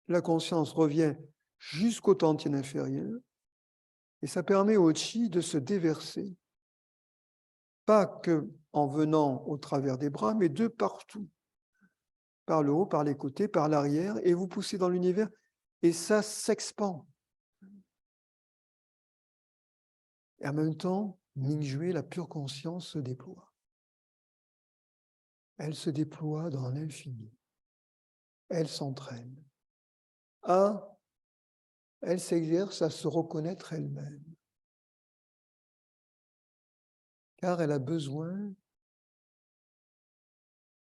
La conscience revient jusqu'au tantien inférieur et ça permet au Qi de se déverser, pas que en venant au travers des bras, mais de partout, par le haut, par les côtés, par l'arrière, et vous poussez dans l'univers et ça s'expand. Et en même temps, Mingjue, la pure conscience, se déploie. Elle se déploie dans l'infini. Elle s'entraîne. Elle s'exerce à se reconnaître elle-même. Car elle a besoin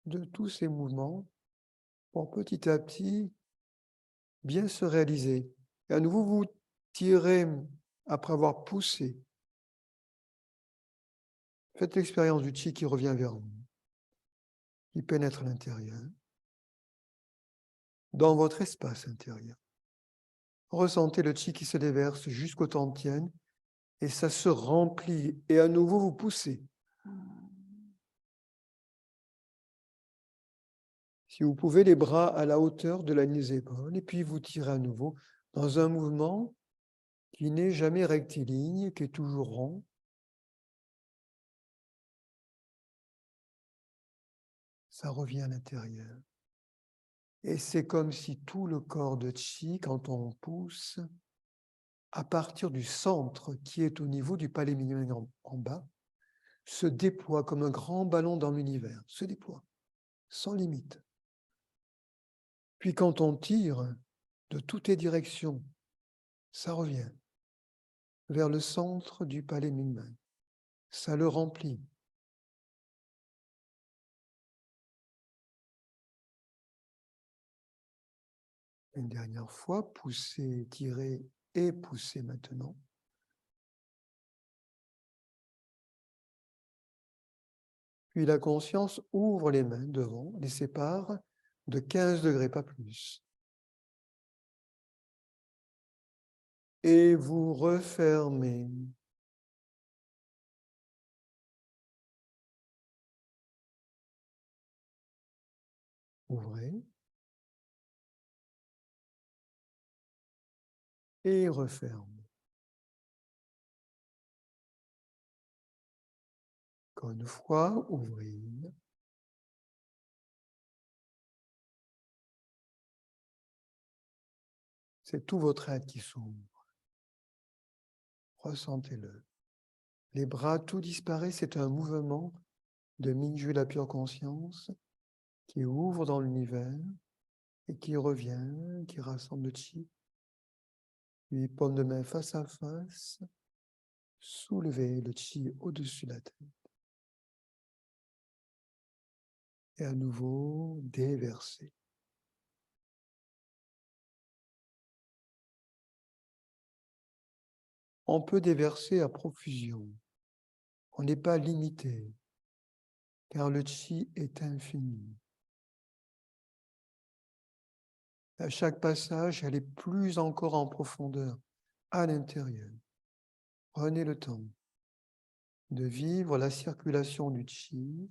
de tous ces mouvements pour petit à petit bien se réaliser. Et à nouveau, vous tirez après avoir poussé. Faites l'expérience du Qi qui revient vers vous, qui pénètre l'intérieur, dans votre espace intérieur. Ressentez le chi qui se déverse jusqu'au tantien et ça se remplit. Et à nouveau, vous poussez. Si vous pouvez, les bras à la hauteur de la ligne des épaules. Et puis, vous tirez à nouveau dans un mouvement qui n'est jamais rectiligne, qui est toujours rond. Ça revient à l'intérieur. Et c'est comme si tout le corps de chi, quand on pousse, à partir du centre qui est au niveau du palais minimal en bas, se déploie comme un grand ballon dans l'univers, se déploie, sans limite. Puis quand on tire de toutes les directions, ça revient vers le centre du palais minimal. Ça le remplit. Une dernière fois, poussez, tirez et poussez maintenant. Puis la conscience ouvre les mains devant, les sépare de 15 degrés, pas plus. Et vous refermez. Ouvrez. Et referme. Encore une fois, ouvrez. C'est tout votre être qui s'ouvre. Ressentez-le. Les bras, tout disparaît, c'est un mouvement de Minju, la pure conscience, qui ouvre dans l'univers et qui revient, qui rassemble le chi. Puis paume de main face à face, soulevez le chi au-dessus de la tête. Et à nouveau, déverser. On peut déverser à profusion. On n'est pas limité, car le chi est infini. À chaque passage, elle est plus encore en profondeur, à l'intérieur. Prenez le temps de vivre la circulation du chi,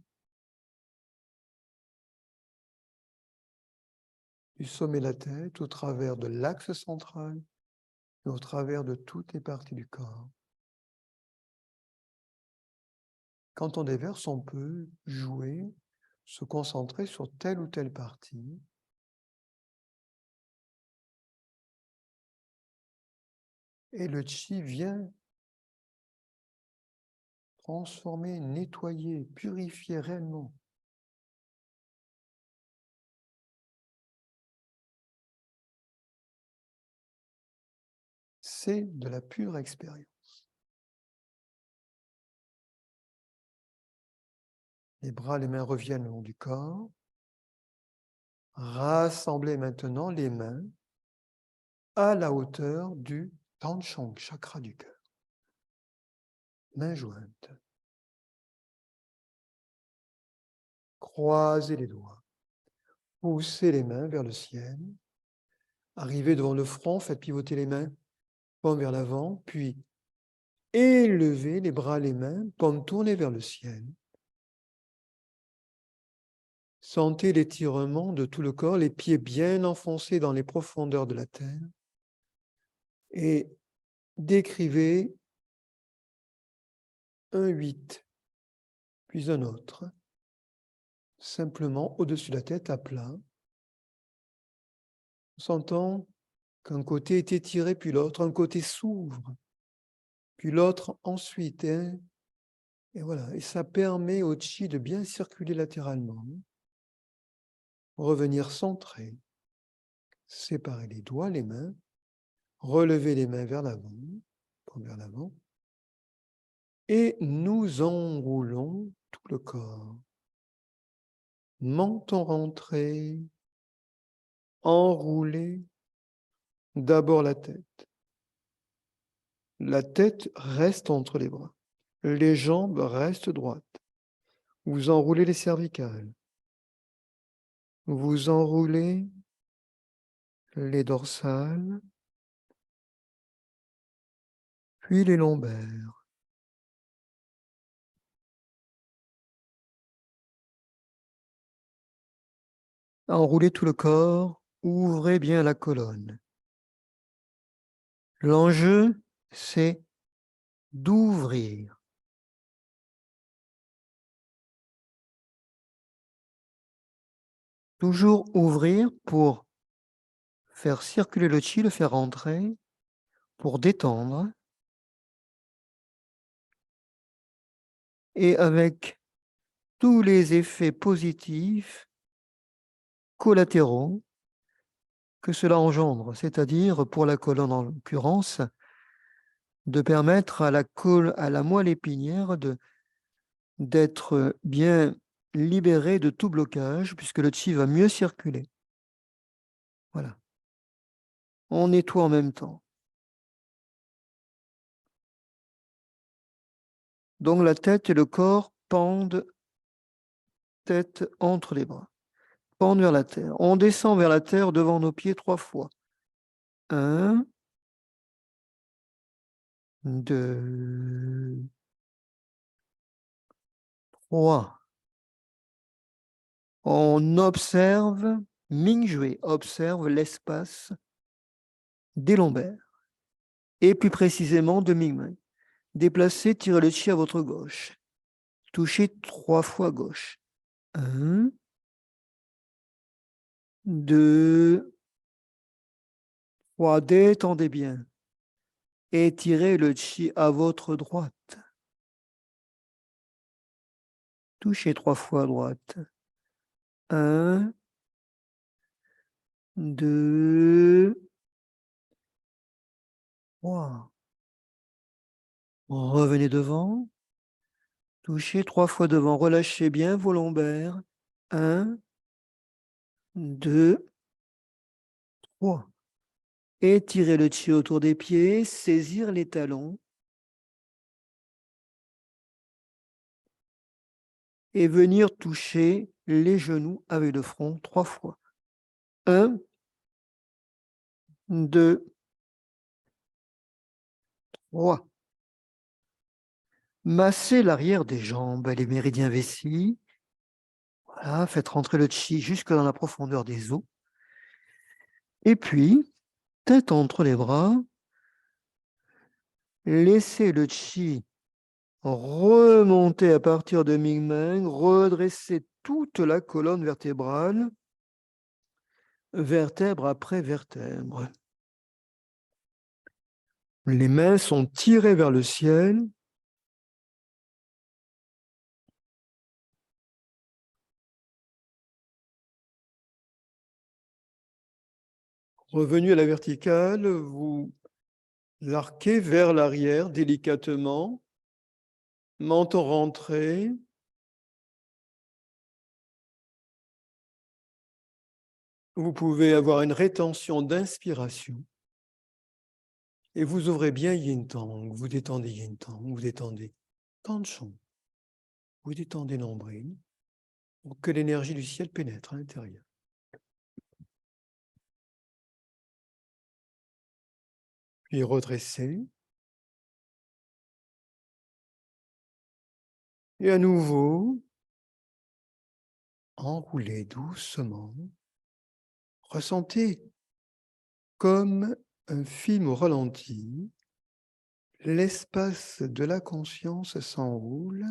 du sommet de la tête, au travers de l'axe central et au travers de toutes les parties du corps. Quand on déverse, on peut jouer, se concentrer sur telle ou telle partie. Et le chi vient transformer, nettoyer, purifier réellement. C'est de la pure expérience. Les bras, les mains reviennent le long du corps. Rassemblez maintenant les mains à la hauteur du Tanchang, chakra du cœur. Mains jointes. Croisez les doigts. Poussez les mains vers le ciel. Arrivez devant le front, faites pivoter les mains, paume vers l'avant, puis élevez les bras, les mains, paume tournée vers le ciel. Sentez l'étirement de tout le corps, les pieds bien enfoncés dans les profondeurs de la terre. Et décrivez un 8, puis un autre, simplement au-dessus de la tête, à plat, sentant qu'un côté est étiré, puis l'autre, un côté s'ouvre, puis l'autre ensuite. Et voilà, et ça permet au chi de bien circuler latéralement, revenir centré, séparer les doigts, les mains, relever les mains vers l'avant, vers l'avant, et nous enroulons tout le corps. Menton rentré, enroulé, d'abord la tête. La tête reste entre les bras. Les jambes restent droites. Vous enroulez les cervicales. Vous enroulez les dorsales. puis les lombaires. Enroulez tout le corps, ouvrez bien la colonne. L'enjeu, c'est d'ouvrir. Toujours ouvrir pour faire circuler le chi, le faire rentrer, pour détendre. Et avec tous les effets positifs collatéraux que cela engendre, c'est-à-dire, pour la colonne en l'occurrence, de permettre à la moelle épinière d'être bien libérée de tout blocage, puisque le chi va mieux circuler. Voilà. On nettoie en même temps. Donc la tête et le corps pendent, tête entre les bras, pendent vers la terre. On descend vers la terre devant nos pieds 3 fois. 1, 2, 3. On observe, Mingjue observe l'espace des lombaires, et plus précisément de Mingmei. Déplacez, tirez le chi à votre gauche. Touchez 3 fois gauche. 1, 2, 3. Détendez bien. Et tirez le chi à votre droite. Touchez 3 fois à droite. 1, 2, 3. Revenez devant. Touchez 3 fois devant. Relâchez bien vos lombaires. 1, 2, 3. Étirez le chi autour des pieds, saisir les talons et venir toucher les genoux avec le front 3 fois. 1, 2, 3. Massez l'arrière des jambes, les méridiens vessis. Voilà, faites rentrer le chi jusque dans la profondeur des os. Et puis, tête entre les bras, laissez le chi remonter à partir de Mingmeng, redressez toute la colonne vertébrale, vertèbre après vertèbre. Les mains sont tirées vers le ciel. Revenu à la verticale, vous l'arquez vers l'arrière délicatement, menton rentré. Vous pouvez avoir une rétention d'inspiration. Et vous ouvrez bien Yin Tang, vous détendez Yin Tang, vous détendez Tanchon, vous détendez nombril, pour que l'énergie du ciel pénètre à l'intérieur. Puis redressez. Et à nouveau, enroulez doucement. Ressentez comme un film au ralenti. L'espace de la conscience s'enroule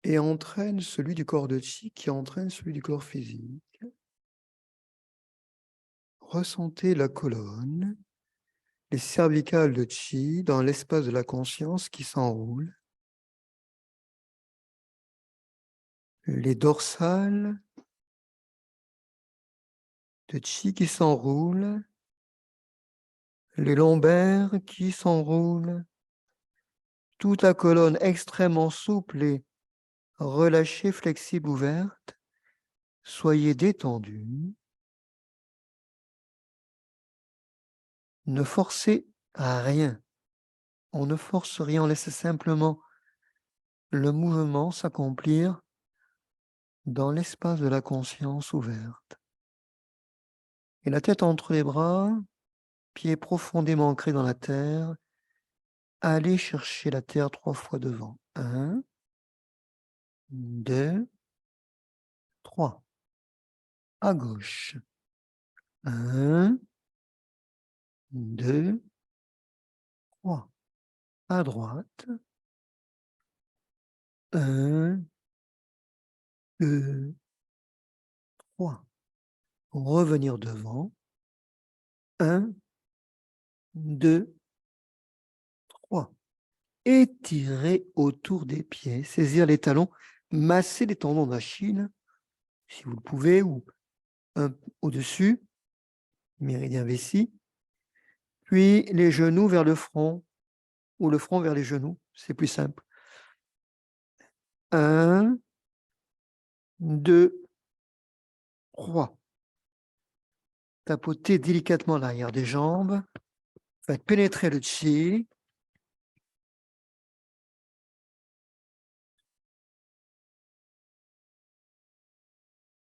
et entraîne celui du corps de chi qui entraîne celui du corps physique. Ressentez la colonne, les cervicales de chi dans l'espace de la conscience qui s'enroule, les dorsales de chi qui s'enroulent, les lombaires qui s'enroulent, toute la colonne extrêmement souple et relâchée, flexible, ouverte. Soyez détendus. Ne forcez à rien. On ne force rien, on laisse simplement le mouvement s'accomplir dans l'espace de la conscience ouverte. Et la tête entre les bras, pieds profondément ancrés dans la terre, allez chercher la terre 3 fois devant. 1, 2, 3. À gauche. 1, 2, 3. À droite. 1, 2, 3. Revenir devant. 1, 2, 3. Étirer autour des pieds, saisir les talons, masser les tendons d'Achille, si vous le pouvez, ou un au-dessus, méridien vessie, puis les genoux vers le front, ou le front vers les genoux, c'est plus simple. 1, 2, 3. Tapotez délicatement l'arrière des jambes, faites pénétrer le chi.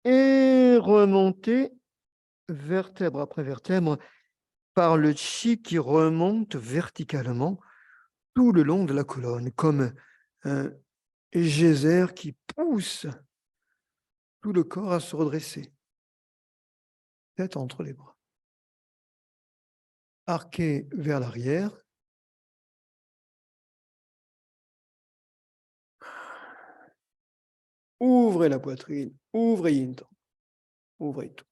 Et remontez vertèbre après vertèbre par le chi qui remonte verticalement tout le long de la colonne, comme un geyser qui pousse tout le corps à se redresser. Tête entre les bras. Arqué vers l'arrière. Ouvrez la poitrine, ouvrez Yin Tang. Ouvrez tout.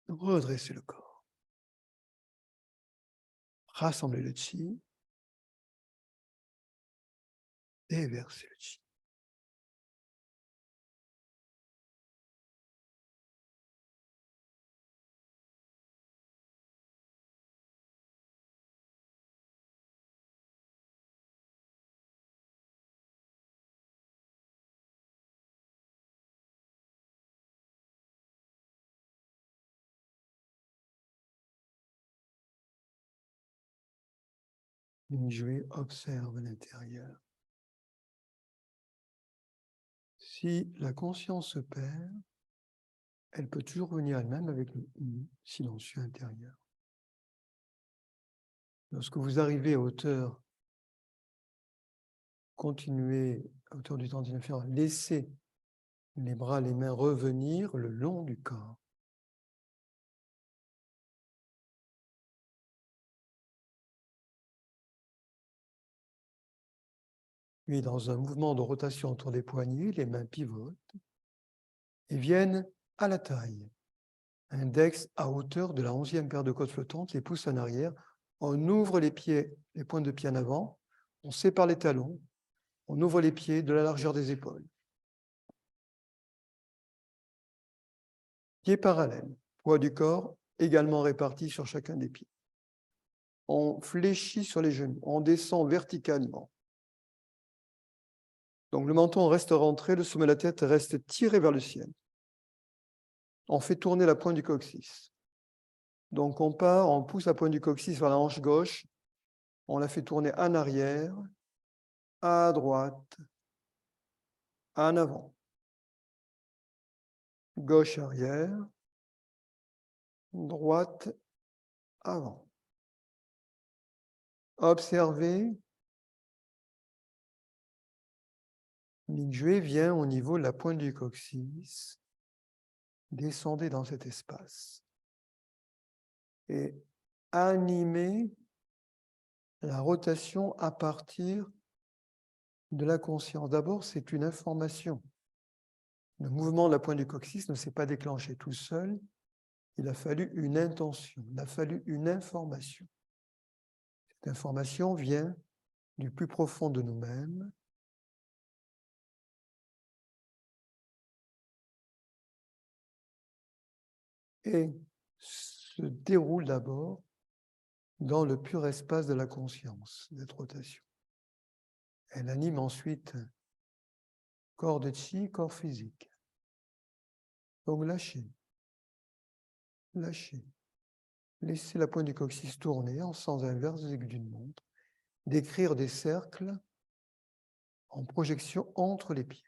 Redressez le corps. Rassemblez le chi. Déversez le chi. Mingyue observe l'intérieur. Si la conscience se perd, elle peut toujours venir elle-même avec le silencieux intérieur. Lorsque vous arrivez à hauteur, continuez à hauteur du tendon inférieur, laissez les bras, les mains revenir le long du corps. Puis, dans un mouvement de rotation autour des poignets, les mains pivotent et viennent à la taille. Index à hauteur de la 11e paire de côtes flottantes, les pouces en arrière. On ouvre les pieds, les pointes de pied en avant. On sépare les talons. On ouvre les pieds de la largeur des épaules. Pieds parallèles. Poids du corps également réparti sur chacun des pieds. On fléchit sur les genoux. On descend verticalement. Donc le menton reste rentré, le sommet de la tête reste tiré vers le ciel. On fait tourner la pointe du coccyx. Donc on part, on pousse la pointe du coccyx vers la hanche gauche, on la fait tourner en arrière, à droite, en avant, gauche arrière, droite avant. Observez, Mingyue vient au niveau de la pointe du coccyx, descendez dans cet espace et animez la rotation à partir de la conscience. D'abord, c'est une information. Le mouvement de la pointe du coccyx ne s'est pas déclenché tout seul. Il a fallu une intention, il a fallu une information. Cette information vient du plus profond de nous-mêmes. Et se déroule d'abord dans le pur espace de la conscience, cette rotation. Elle anime ensuite corps de chi, corps physique. Donc lâchez, lâchez. Laissez la pointe du coccyx tourner en sens inverse des aiguilles d'une montre, d'écrire des cercles en projection entre les pieds.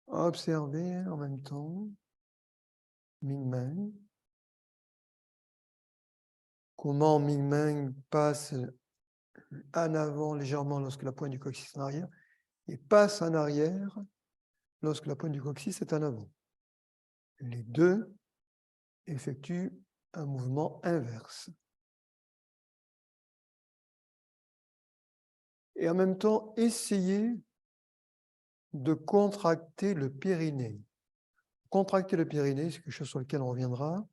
Observez en même temps Ming-Meng. Comment Ming-Meng passe en avant légèrement lorsque la pointe du coccyx est en arrière et passe en arrière lorsque la pointe du coccyx est en avant. Les deux effectuent un mouvement inverse. Et en même temps, essayez de contracter le périnée. Contracter le périnée, c'est quelque chose sur lequel on reviendra.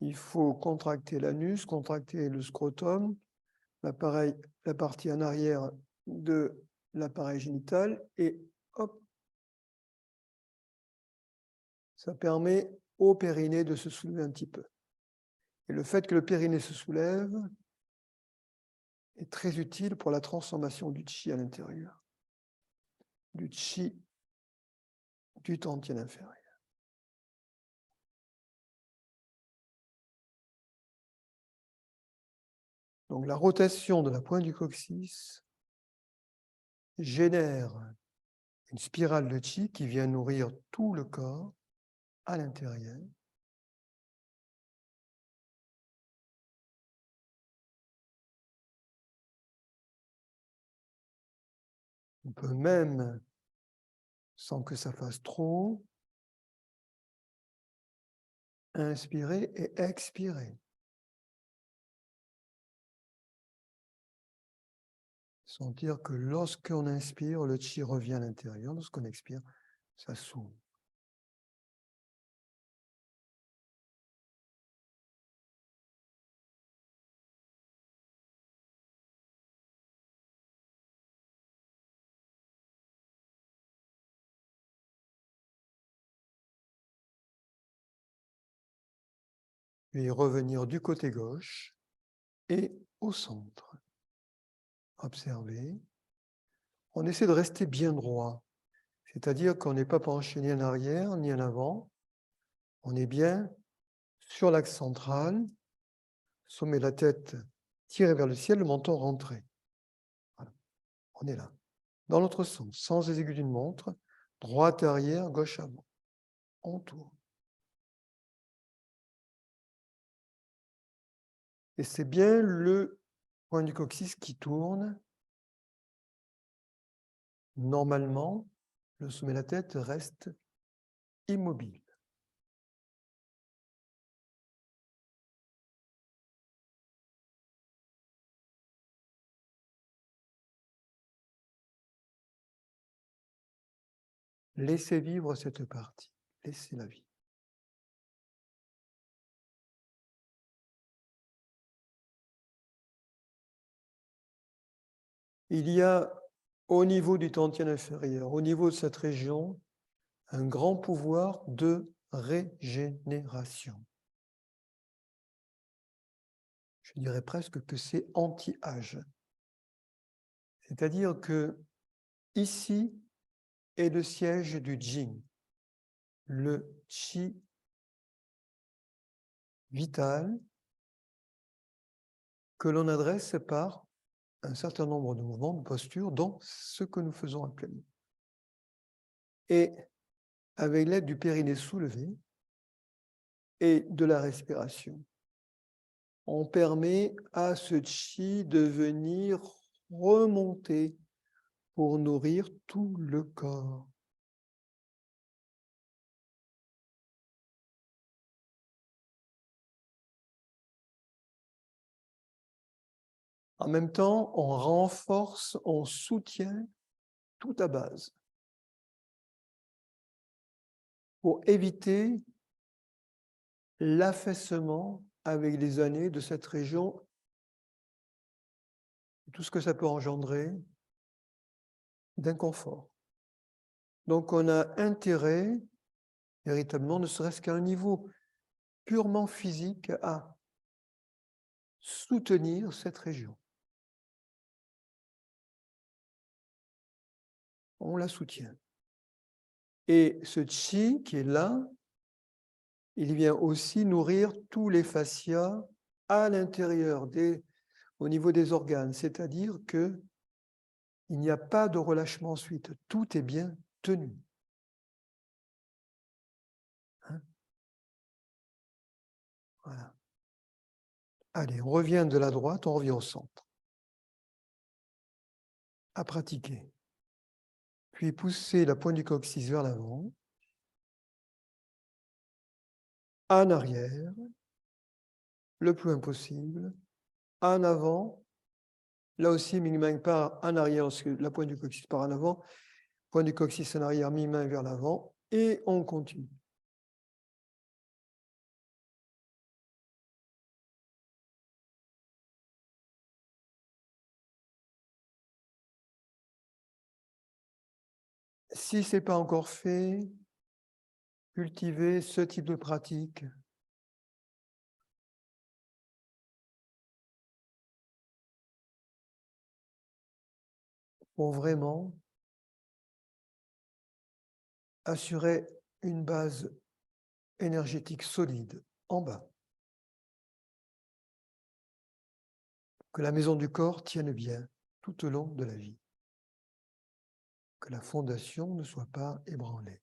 Il faut contracter l'anus, contracter le scrotum, la partie en arrière de l'appareil génital, et hop, ça permet au périnée de se soulever un petit peu. Et le fait que le périnée se soulève est très utile pour la transformation du chi à l'intérieur, du chi du tantien inférieur. Donc la rotation de la pointe du coccyx génère une spirale de chi qui vient nourrir tout le corps à l'intérieur. On peut même, sans que ça fasse trop, inspirer et expirer. Sentir que lorsqu'on inspire, le chi revient à l'intérieur. Lorsqu'on expire, ça s'ouvre. Puis revenir du côté gauche et au centre. Observez. On essaie de rester bien droit, c'est-à-dire qu'on n'est pas penché ni en arrière ni en avant. On est bien sur l'axe central, sommet de la tête tiré vers le ciel, le menton rentré. Voilà. On est là. Dans l'autre sens, sans les aiguilles d'une montre, droite arrière, gauche avant. On tourne. Et c'est bien le point du coccyx qui tourne. Normalement, le sommet de la tête reste immobile. Laissez vivre cette partie. Laissez-la vivre. Il y a au niveau du tantien inférieur, au niveau de cette région, un grand pouvoir de régénération. Je dirais presque que c'est anti-âge. C'est-à-dire que ici est le siège du Jing, le chi vital que l'on adresse par un certain nombre de mouvements, de postures, dont ce que nous faisons actuellement. Et avec l'aide du périnée soulevé et de la respiration, on permet à ce chi de venir remonter pour nourrir tout le corps. En même temps, on renforce, on soutient tout à base pour éviter l'affaissement avec les années de cette région, tout ce que ça peut engendrer d'inconfort. Donc on a intérêt, véritablement, ne serait-ce qu'à un niveau purement physique, à soutenir cette région. On la soutient. Et ce chi qui est là, il vient aussi nourrir tous les fascias à l'intérieur, au niveau des organes, c'est-à-dire qu'il n'y a pas de relâchement ensuite, tout est bien tenu. Voilà. Allez, on revient de la droite, on revient au centre. À pratiquer. Puis poussez la pointe du coccyx vers l'avant, en arrière, le plus loin possible, en avant, là aussi, mi-main part en arrière, parce que la pointe du coccyx part en avant, pointe du coccyx en arrière, mi-main vers l'avant, et on continue. Si ce n'est pas encore fait, cultivez ce type de pratique. Pour vraiment assurer une base énergétique solide en bas. Que la maison du corps tienne bien tout au long de la vie. Que la fondation ne soit pas ébranlée.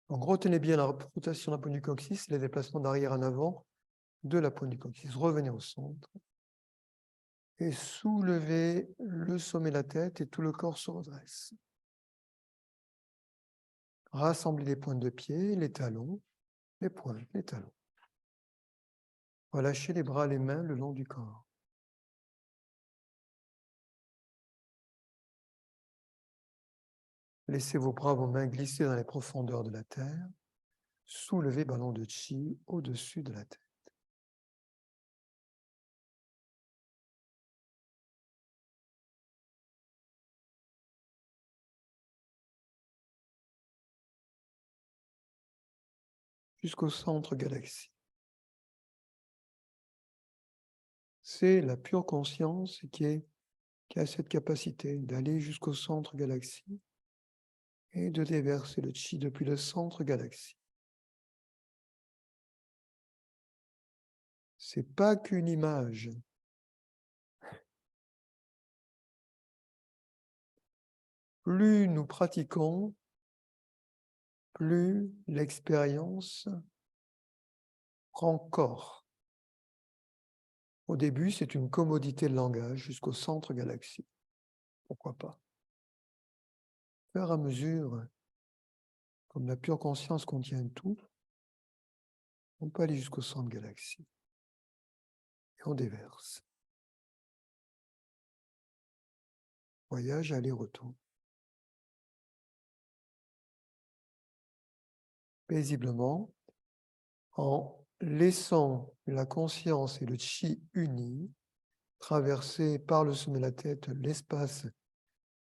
Donc, retenez bien la rotation de la pointe du coccyx, les déplacements d'arrière en avant de la pointe du coccyx. Revenez au centre et soulevez le sommet de la tête et tout le corps se redresse. Rassemblez les pointes de pied, les talons, les pointes, les talons. Relâchez les bras, les mains le long du corps. Laissez vos bras, vos mains glisser dans les profondeurs de la terre. Soulevez ballon de chi au-dessus de la tête. Jusqu'au centre galaxie. C'est la pure conscience qui a cette capacité d'aller jusqu'au centre galaxie et de déverser le chi depuis le centre galaxie. C'est pas qu'une image. Plus nous pratiquons, plus l'expérience prend corps. Au début, c'est une commodité de langage jusqu'au centre galaxie. Pourquoi pas? Au fur et à mesure, comme la pure conscience contient tout, on peut aller jusqu'au centre galaxie. Et on déverse. Voyage aller-retour. Paisiblement, en laissant la conscience et le chi unis traverser par le sommet de la tête l'espace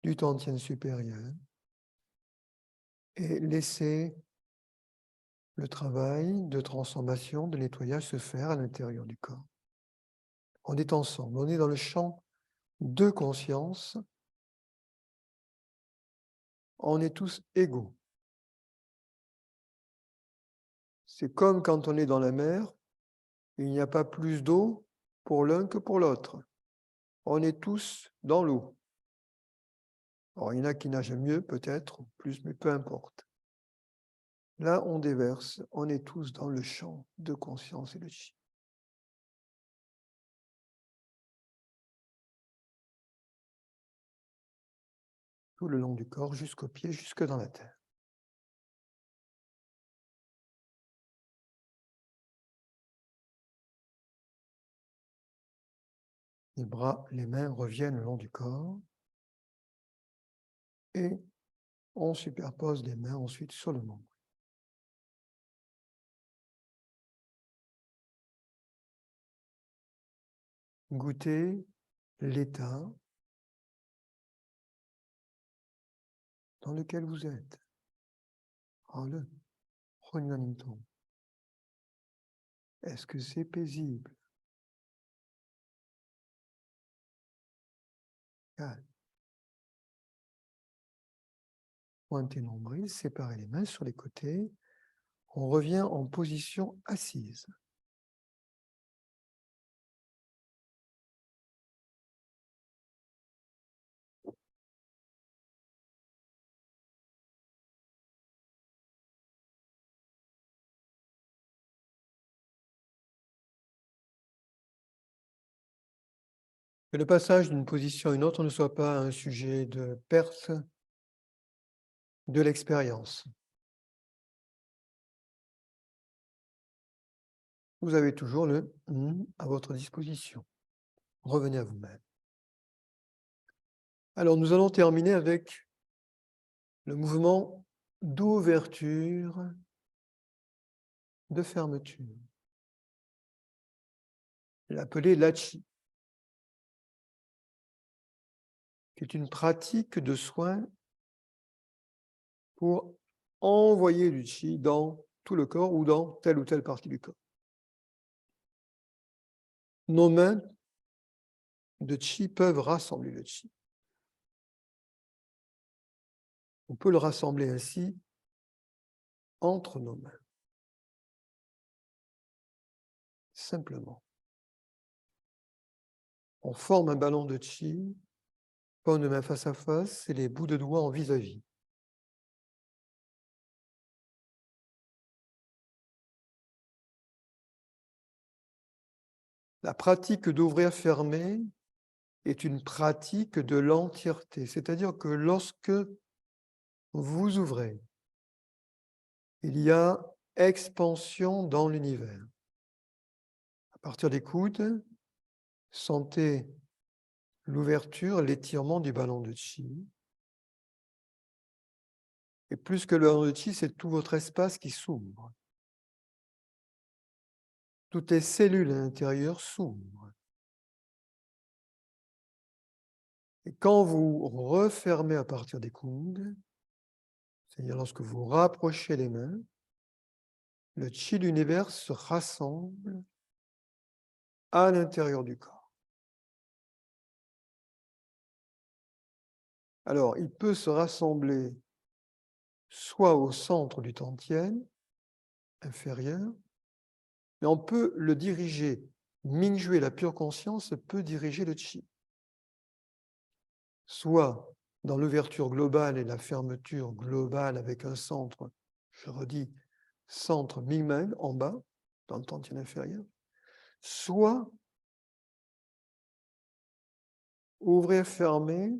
du Tantien supérieur et laisser le travail de transformation, de nettoyage se faire à l'intérieur du corps. On est ensemble, on est dans le champ de conscience, on est tous égaux. C'est comme quand on est dans la mer, il n'y a pas plus d'eau pour l'un que pour l'autre. On est tous dans l'eau. Alors, il y en a qui nagent mieux, peut-être, plus, mais peu importe. Là, on déverse, on est tous dans le champ de conscience et de chi. Tout le long du corps, jusqu'aux pieds, jusque dans la terre. Les bras, les mains reviennent le long du corps. Et on superpose les mains ensuite sur le membre. Goûtez l'état dans lequel vous êtes. Est-ce que c'est paisible? Calme. Pointez nombril, séparez les mains sur les côtés. On revient en position assise. Que le passage d'une position à une autre ne soit pas un sujet de perte de l'expérience. Vous avez toujours le à votre disposition. Revenez à vous-même. Alors, nous allons terminer avec le mouvement d'ouverture, de fermeture, l'appelé Lachi, qui est une pratique de soin pour envoyer du chi dans tout le corps ou dans telle ou telle partie du corps. Nos mains de chi peuvent rassembler le chi. On peut le rassembler ainsi entre nos mains. Simplement. On forme un ballon de chi, paume de main face à face et les bouts de doigts en vis-à-vis. La pratique d'ouvrir-fermer est une pratique de l'entièreté, c'est-à-dire que lorsque vous ouvrez, il y a expansion dans l'univers. À partir des coudes, sentez l'ouverture, l'étirement du ballon de chi. Et plus que le ballon de chi, c'est tout votre espace qui s'ouvre. Toutes les cellules à l'intérieur s'ouvrent. Et quand vous refermez à partir des coudes, c'est-à-dire lorsque vous rapprochez les mains, le chi de l'univers se rassemble à l'intérieur du corps. Alors, il peut se rassembler soit au centre du tantien inférieur, mais on peut le diriger. Mingyue, la pure conscience, peut diriger le chi. Soit dans l'ouverture globale et la fermeture globale avec un centre, je redis, centre Mingmen en bas, dans le tantien inférieur, soit ouvrir, fermer,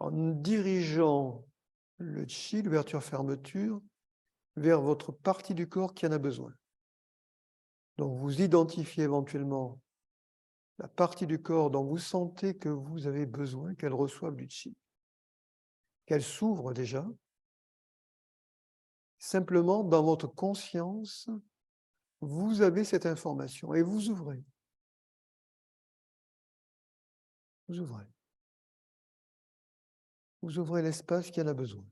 en dirigeant le chi, l'ouverture-fermeture, vers votre partie du corps qui en a besoin. Donc vous identifiez éventuellement la partie du corps dont vous sentez que vous avez besoin qu'elle reçoive du chi, qu'elle s'ouvre déjà. Simplement, dans votre conscience, vous avez cette information et vous ouvrez. Vous ouvrez. Vous ouvrez l'espace qui en a besoin.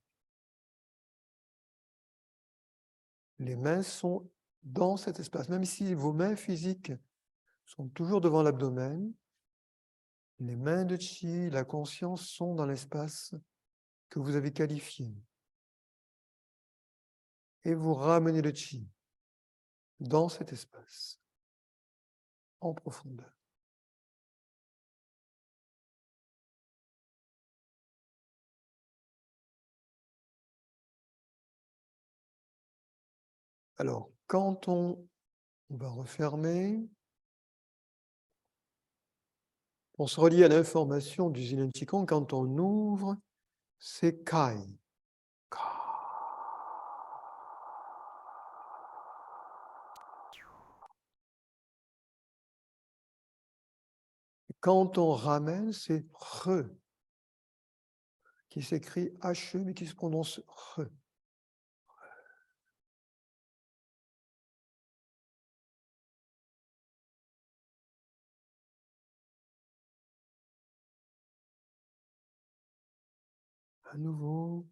Les mains sont dans cet espace. Même si vos mains physiques sont toujours devant l'abdomen, les mains de chi, la conscience sont dans l'espace que vous avez qualifié. Et vous ramenez le chi dans cet espace, en profondeur. Alors, quand on va refermer, on se relie à l'information du Zilin Qigong. Quand on ouvre, c'est Kai. Quand on ramène, c'est Re, qui s'écrit H, mais qui se prononce Re. À nouveau.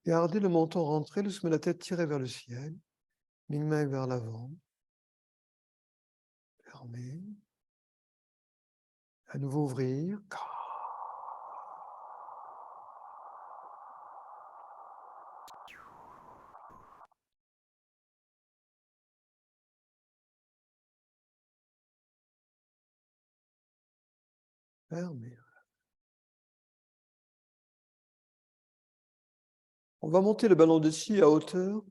Gardez le menton rentré, le sommet de la tête tiré vers le ciel. Ming-main vers l'avant. Fermez. À nouveau ouvrir. Fermez. On va monter le ballon de chi à hauteur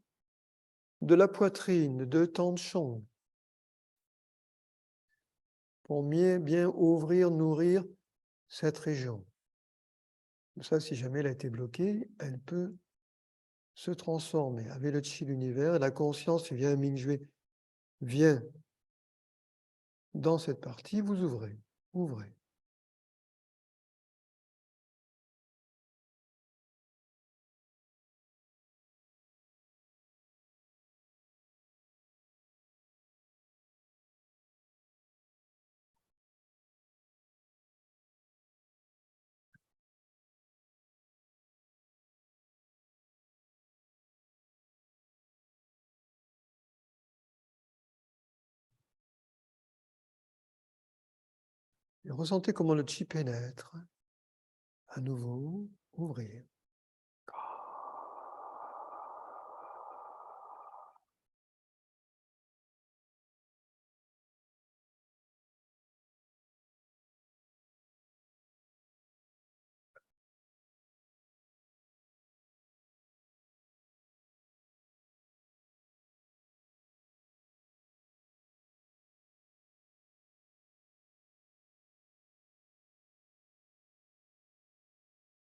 de la poitrine, de 2 temps de champ. Pour bien ouvrir, nourrir cette région. Ça, si jamais elle a été bloquée, elle peut se transformer. Avec le chi de l'univers, la conscience vient, Ming-Jue vient dans cette partie, vous ouvrez, ouvrez. Et ressentez comment le chi pénètre. À nouveau, ouvrez.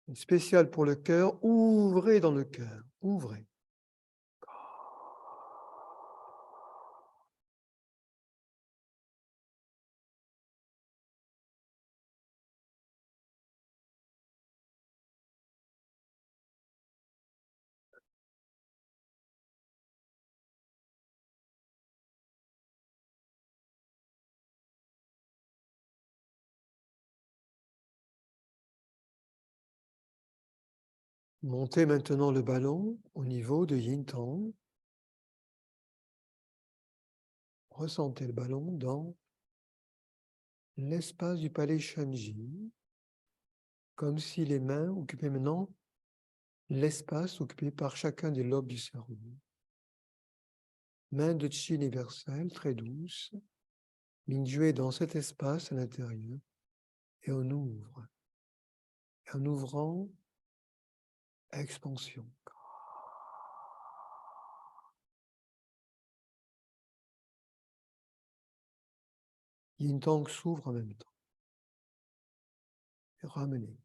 Une spéciale pour le cœur, ouvrez dans le cœur, ouvrez. Montez maintenant le ballon au niveau de Yin Tang. Ressentez le ballon dans l'espace du palais Shanji, comme si les mains occupaient maintenant l'espace occupé par chacun des lobes du cerveau. Main de chi universelle, très douce. Ming-Jue est dans cet espace à l'intérieur. Et on ouvre. En ouvrant, expansion. Yin Tang s'ouvre en même temps. Et ramenez.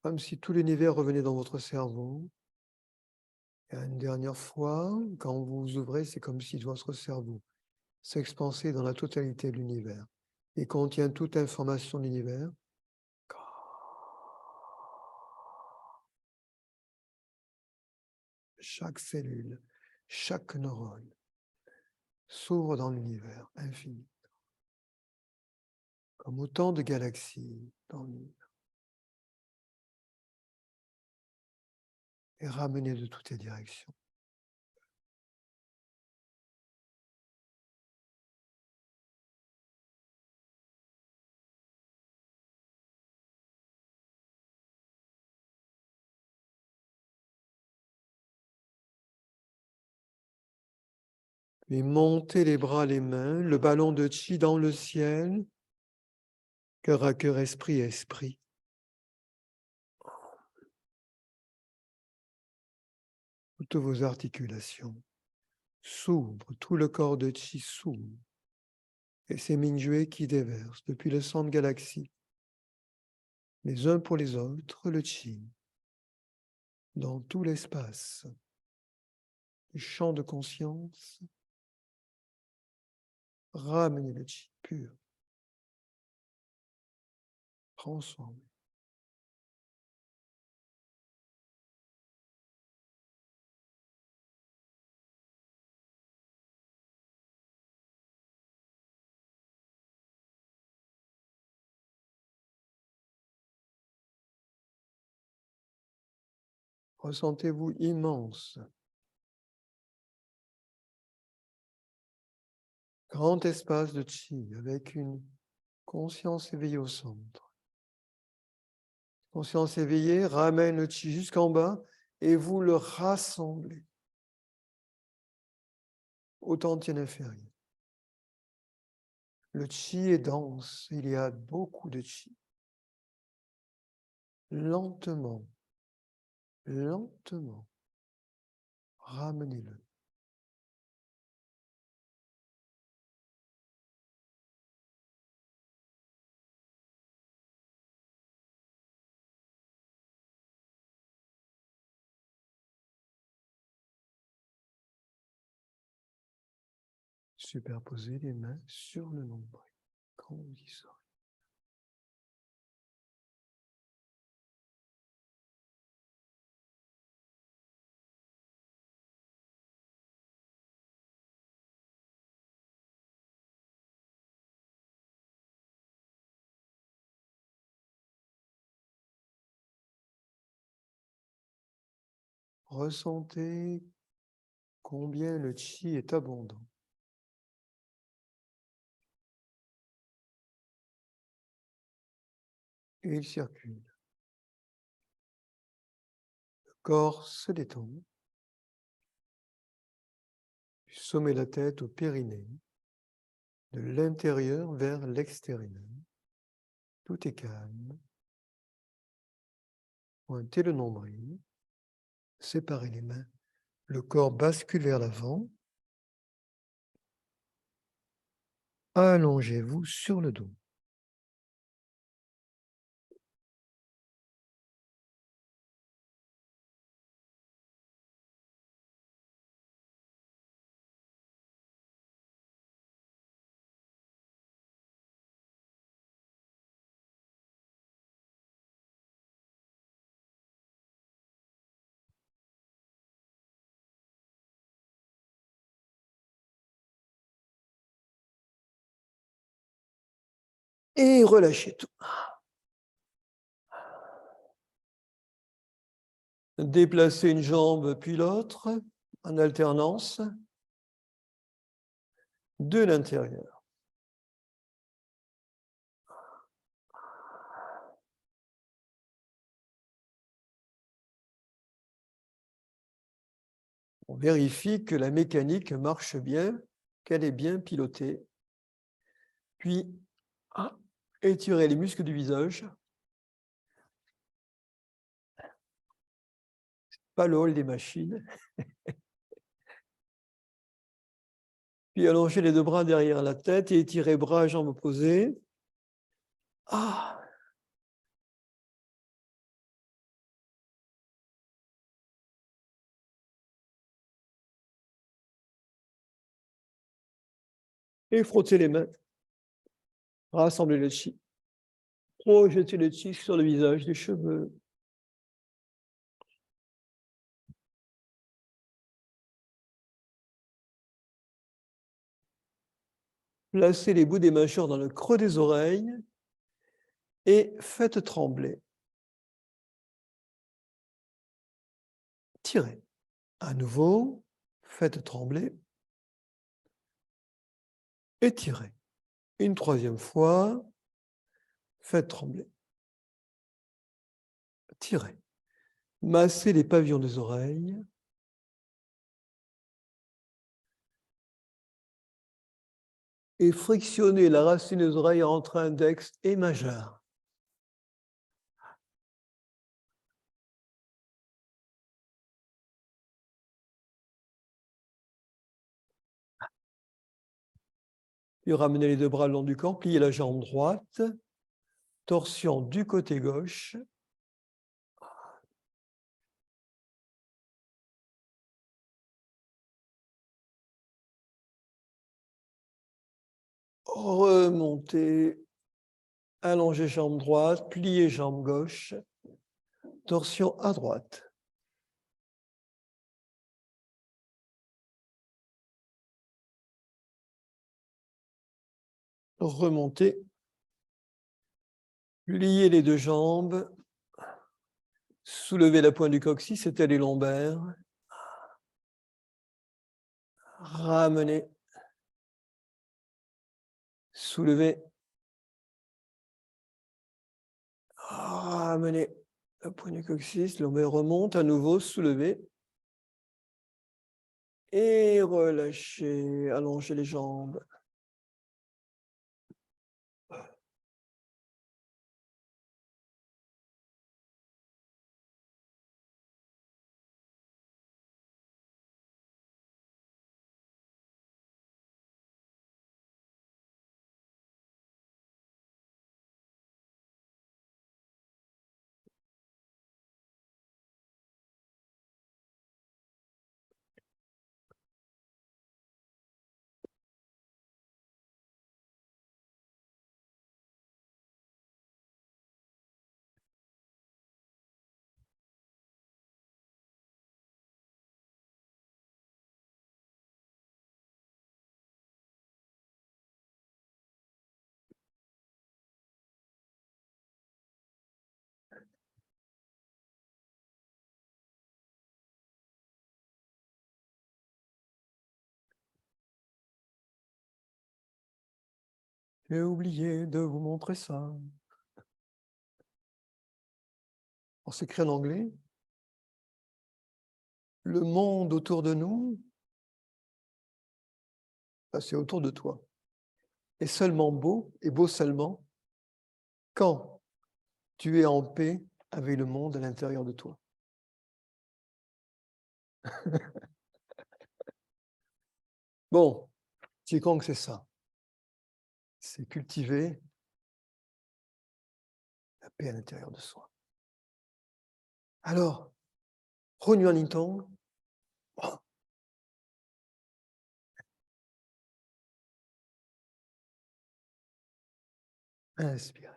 Comme si tout l'univers revenait dans votre cerveau. Et une dernière fois, quand vous ouvrez, c'est comme si votre cerveau s'expansait dans la totalité de l'univers et contient toute information de l'univers. Chaque cellule, chaque neurone s'ouvre dans l'univers infini, comme autant de galaxies dans l'univers. Et ramenez de toutes les directions. Puis montez les bras, les mains, le ballon de chi dans le ciel, cœur à cœur, esprit à esprit. Toutes vos articulations s'ouvrent, tout le corps de chi s'ouvre. Et c'est Ming-Jue qui déverse depuis le centre galaxie les uns pour les autres, le chi dans tout l'espace du champ de conscience. Ramenez le chi pur, transformé. Ressentez-vous immense. Grand espace de chi avec une conscience éveillée au centre. Conscience éveillée ramène le chi jusqu'en bas et vous le rassemblez au tantien inférieur. Le chi est dense, il y a beaucoup de chi. Lentement, lentement, ramenez-le. Superposez les mains sur le nombril quand vous y serez. Ressentez combien le chi est abondant. Et il circule. Le corps se détend. Du sommet de la tête au périnée, de l'intérieur vers l'extérieur. Tout est calme. Pointez le nombril. Séparez les mains. Le corps bascule vers l'avant. Allongez-vous sur le dos. Et relâchez tout. Déplacez une jambe puis l'autre en alternance de l'intérieur. On vérifie que la mécanique marche bien, qu'elle est bien pilotée. Puis, étirez les muscles du visage. Pas le hall des machines. Puis allongez les deux bras derrière la tête et étirez bras et jambes opposés. Et frottez les mains. Rassemblez le chi. Projetez le chi sur le visage, les cheveux. Placez les bouts des mâchoires dans le creux des oreilles et faites trembler. Tirez. À nouveau, faites trembler. Étirez. Une troisième fois, faites trembler. Tirez. Massez les pavillons des oreilles. Et frictionnez la racine des oreilles entre index et majeur. Puis ramenez les deux bras le long du corps, pliez la jambe droite, Torsion du côté gauche. Remontez, allongez jambe droite, pliez jambe gauche, torsion à droite. Remontez, pliez les deux jambes, soulevez la pointe du coccyx, étalez les lombaires, ramenez, soulevez, ramenez la pointe du coccyx, lombaire remonte, à nouveau, soulevez, et relâchez, allongez les jambes. J'ai oublié de vous montrer ça. On s'écrit en anglais. Le monde autour de nous, c'est autour de toi, est seulement beau, et beau seulement quand tu es en paix avec le monde à l'intérieur de toi. Bon, quiconque c'est ça. C'est cultiver la paix à l'intérieur de soi. Alors, Hunyuan Yintong, inspirez.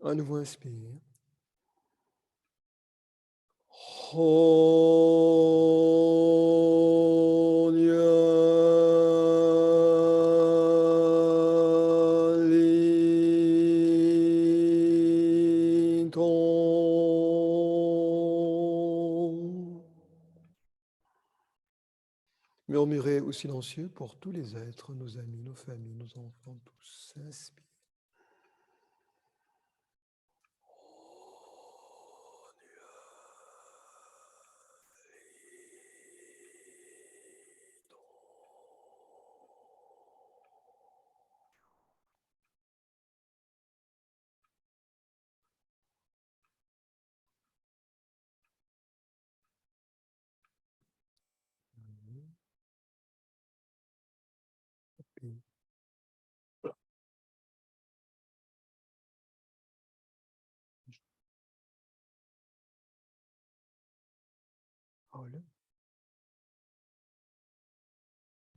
À nouveau, inspire. Murmurez au silencieux pour tous les êtres, nos amis, nos familles, nos enfants, tous. Inspire.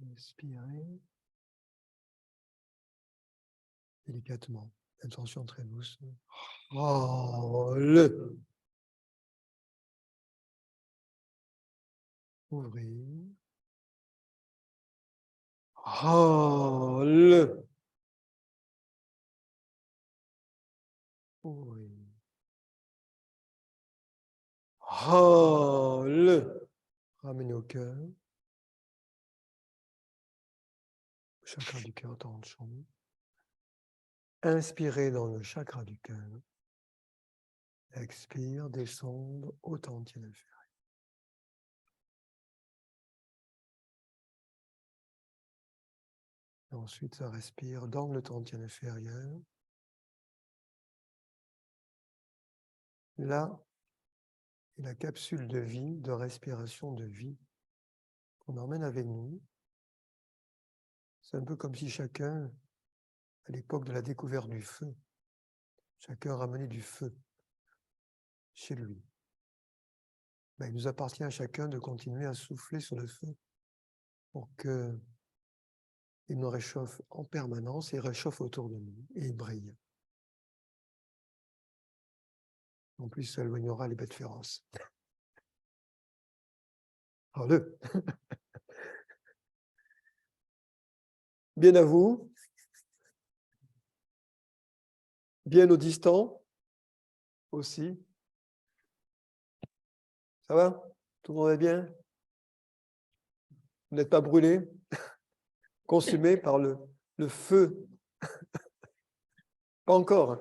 Inspirez délicatement, intention très douce. Ouvrez. Ouvrez. Ramenez au cœur. Chakra du cœur, Tanchon. Inspirez dans le chakra du cœur. Expire, descendre au Tantien inférieur. Et ensuite, ça respire dans le tantien inférieur. Là, est la capsule de vie, de respiration de vie qu'on emmène avec nous. C'est un peu comme si chacun, à l'époque de la découverte du feu, chacun ramenait du feu chez lui. Il nous appartient à chacun de continuer à souffler sur le feu pour qu'il nous réchauffe en permanence et réchauffe autour de nous et brille. En plus, ça éloignera les bêtes féroces. Alors, bien à vous, bien aux distants aussi. Ça va? Tout le monde va bien? Vous n'êtes pas brûlé, consumé par le feu? Pas encore.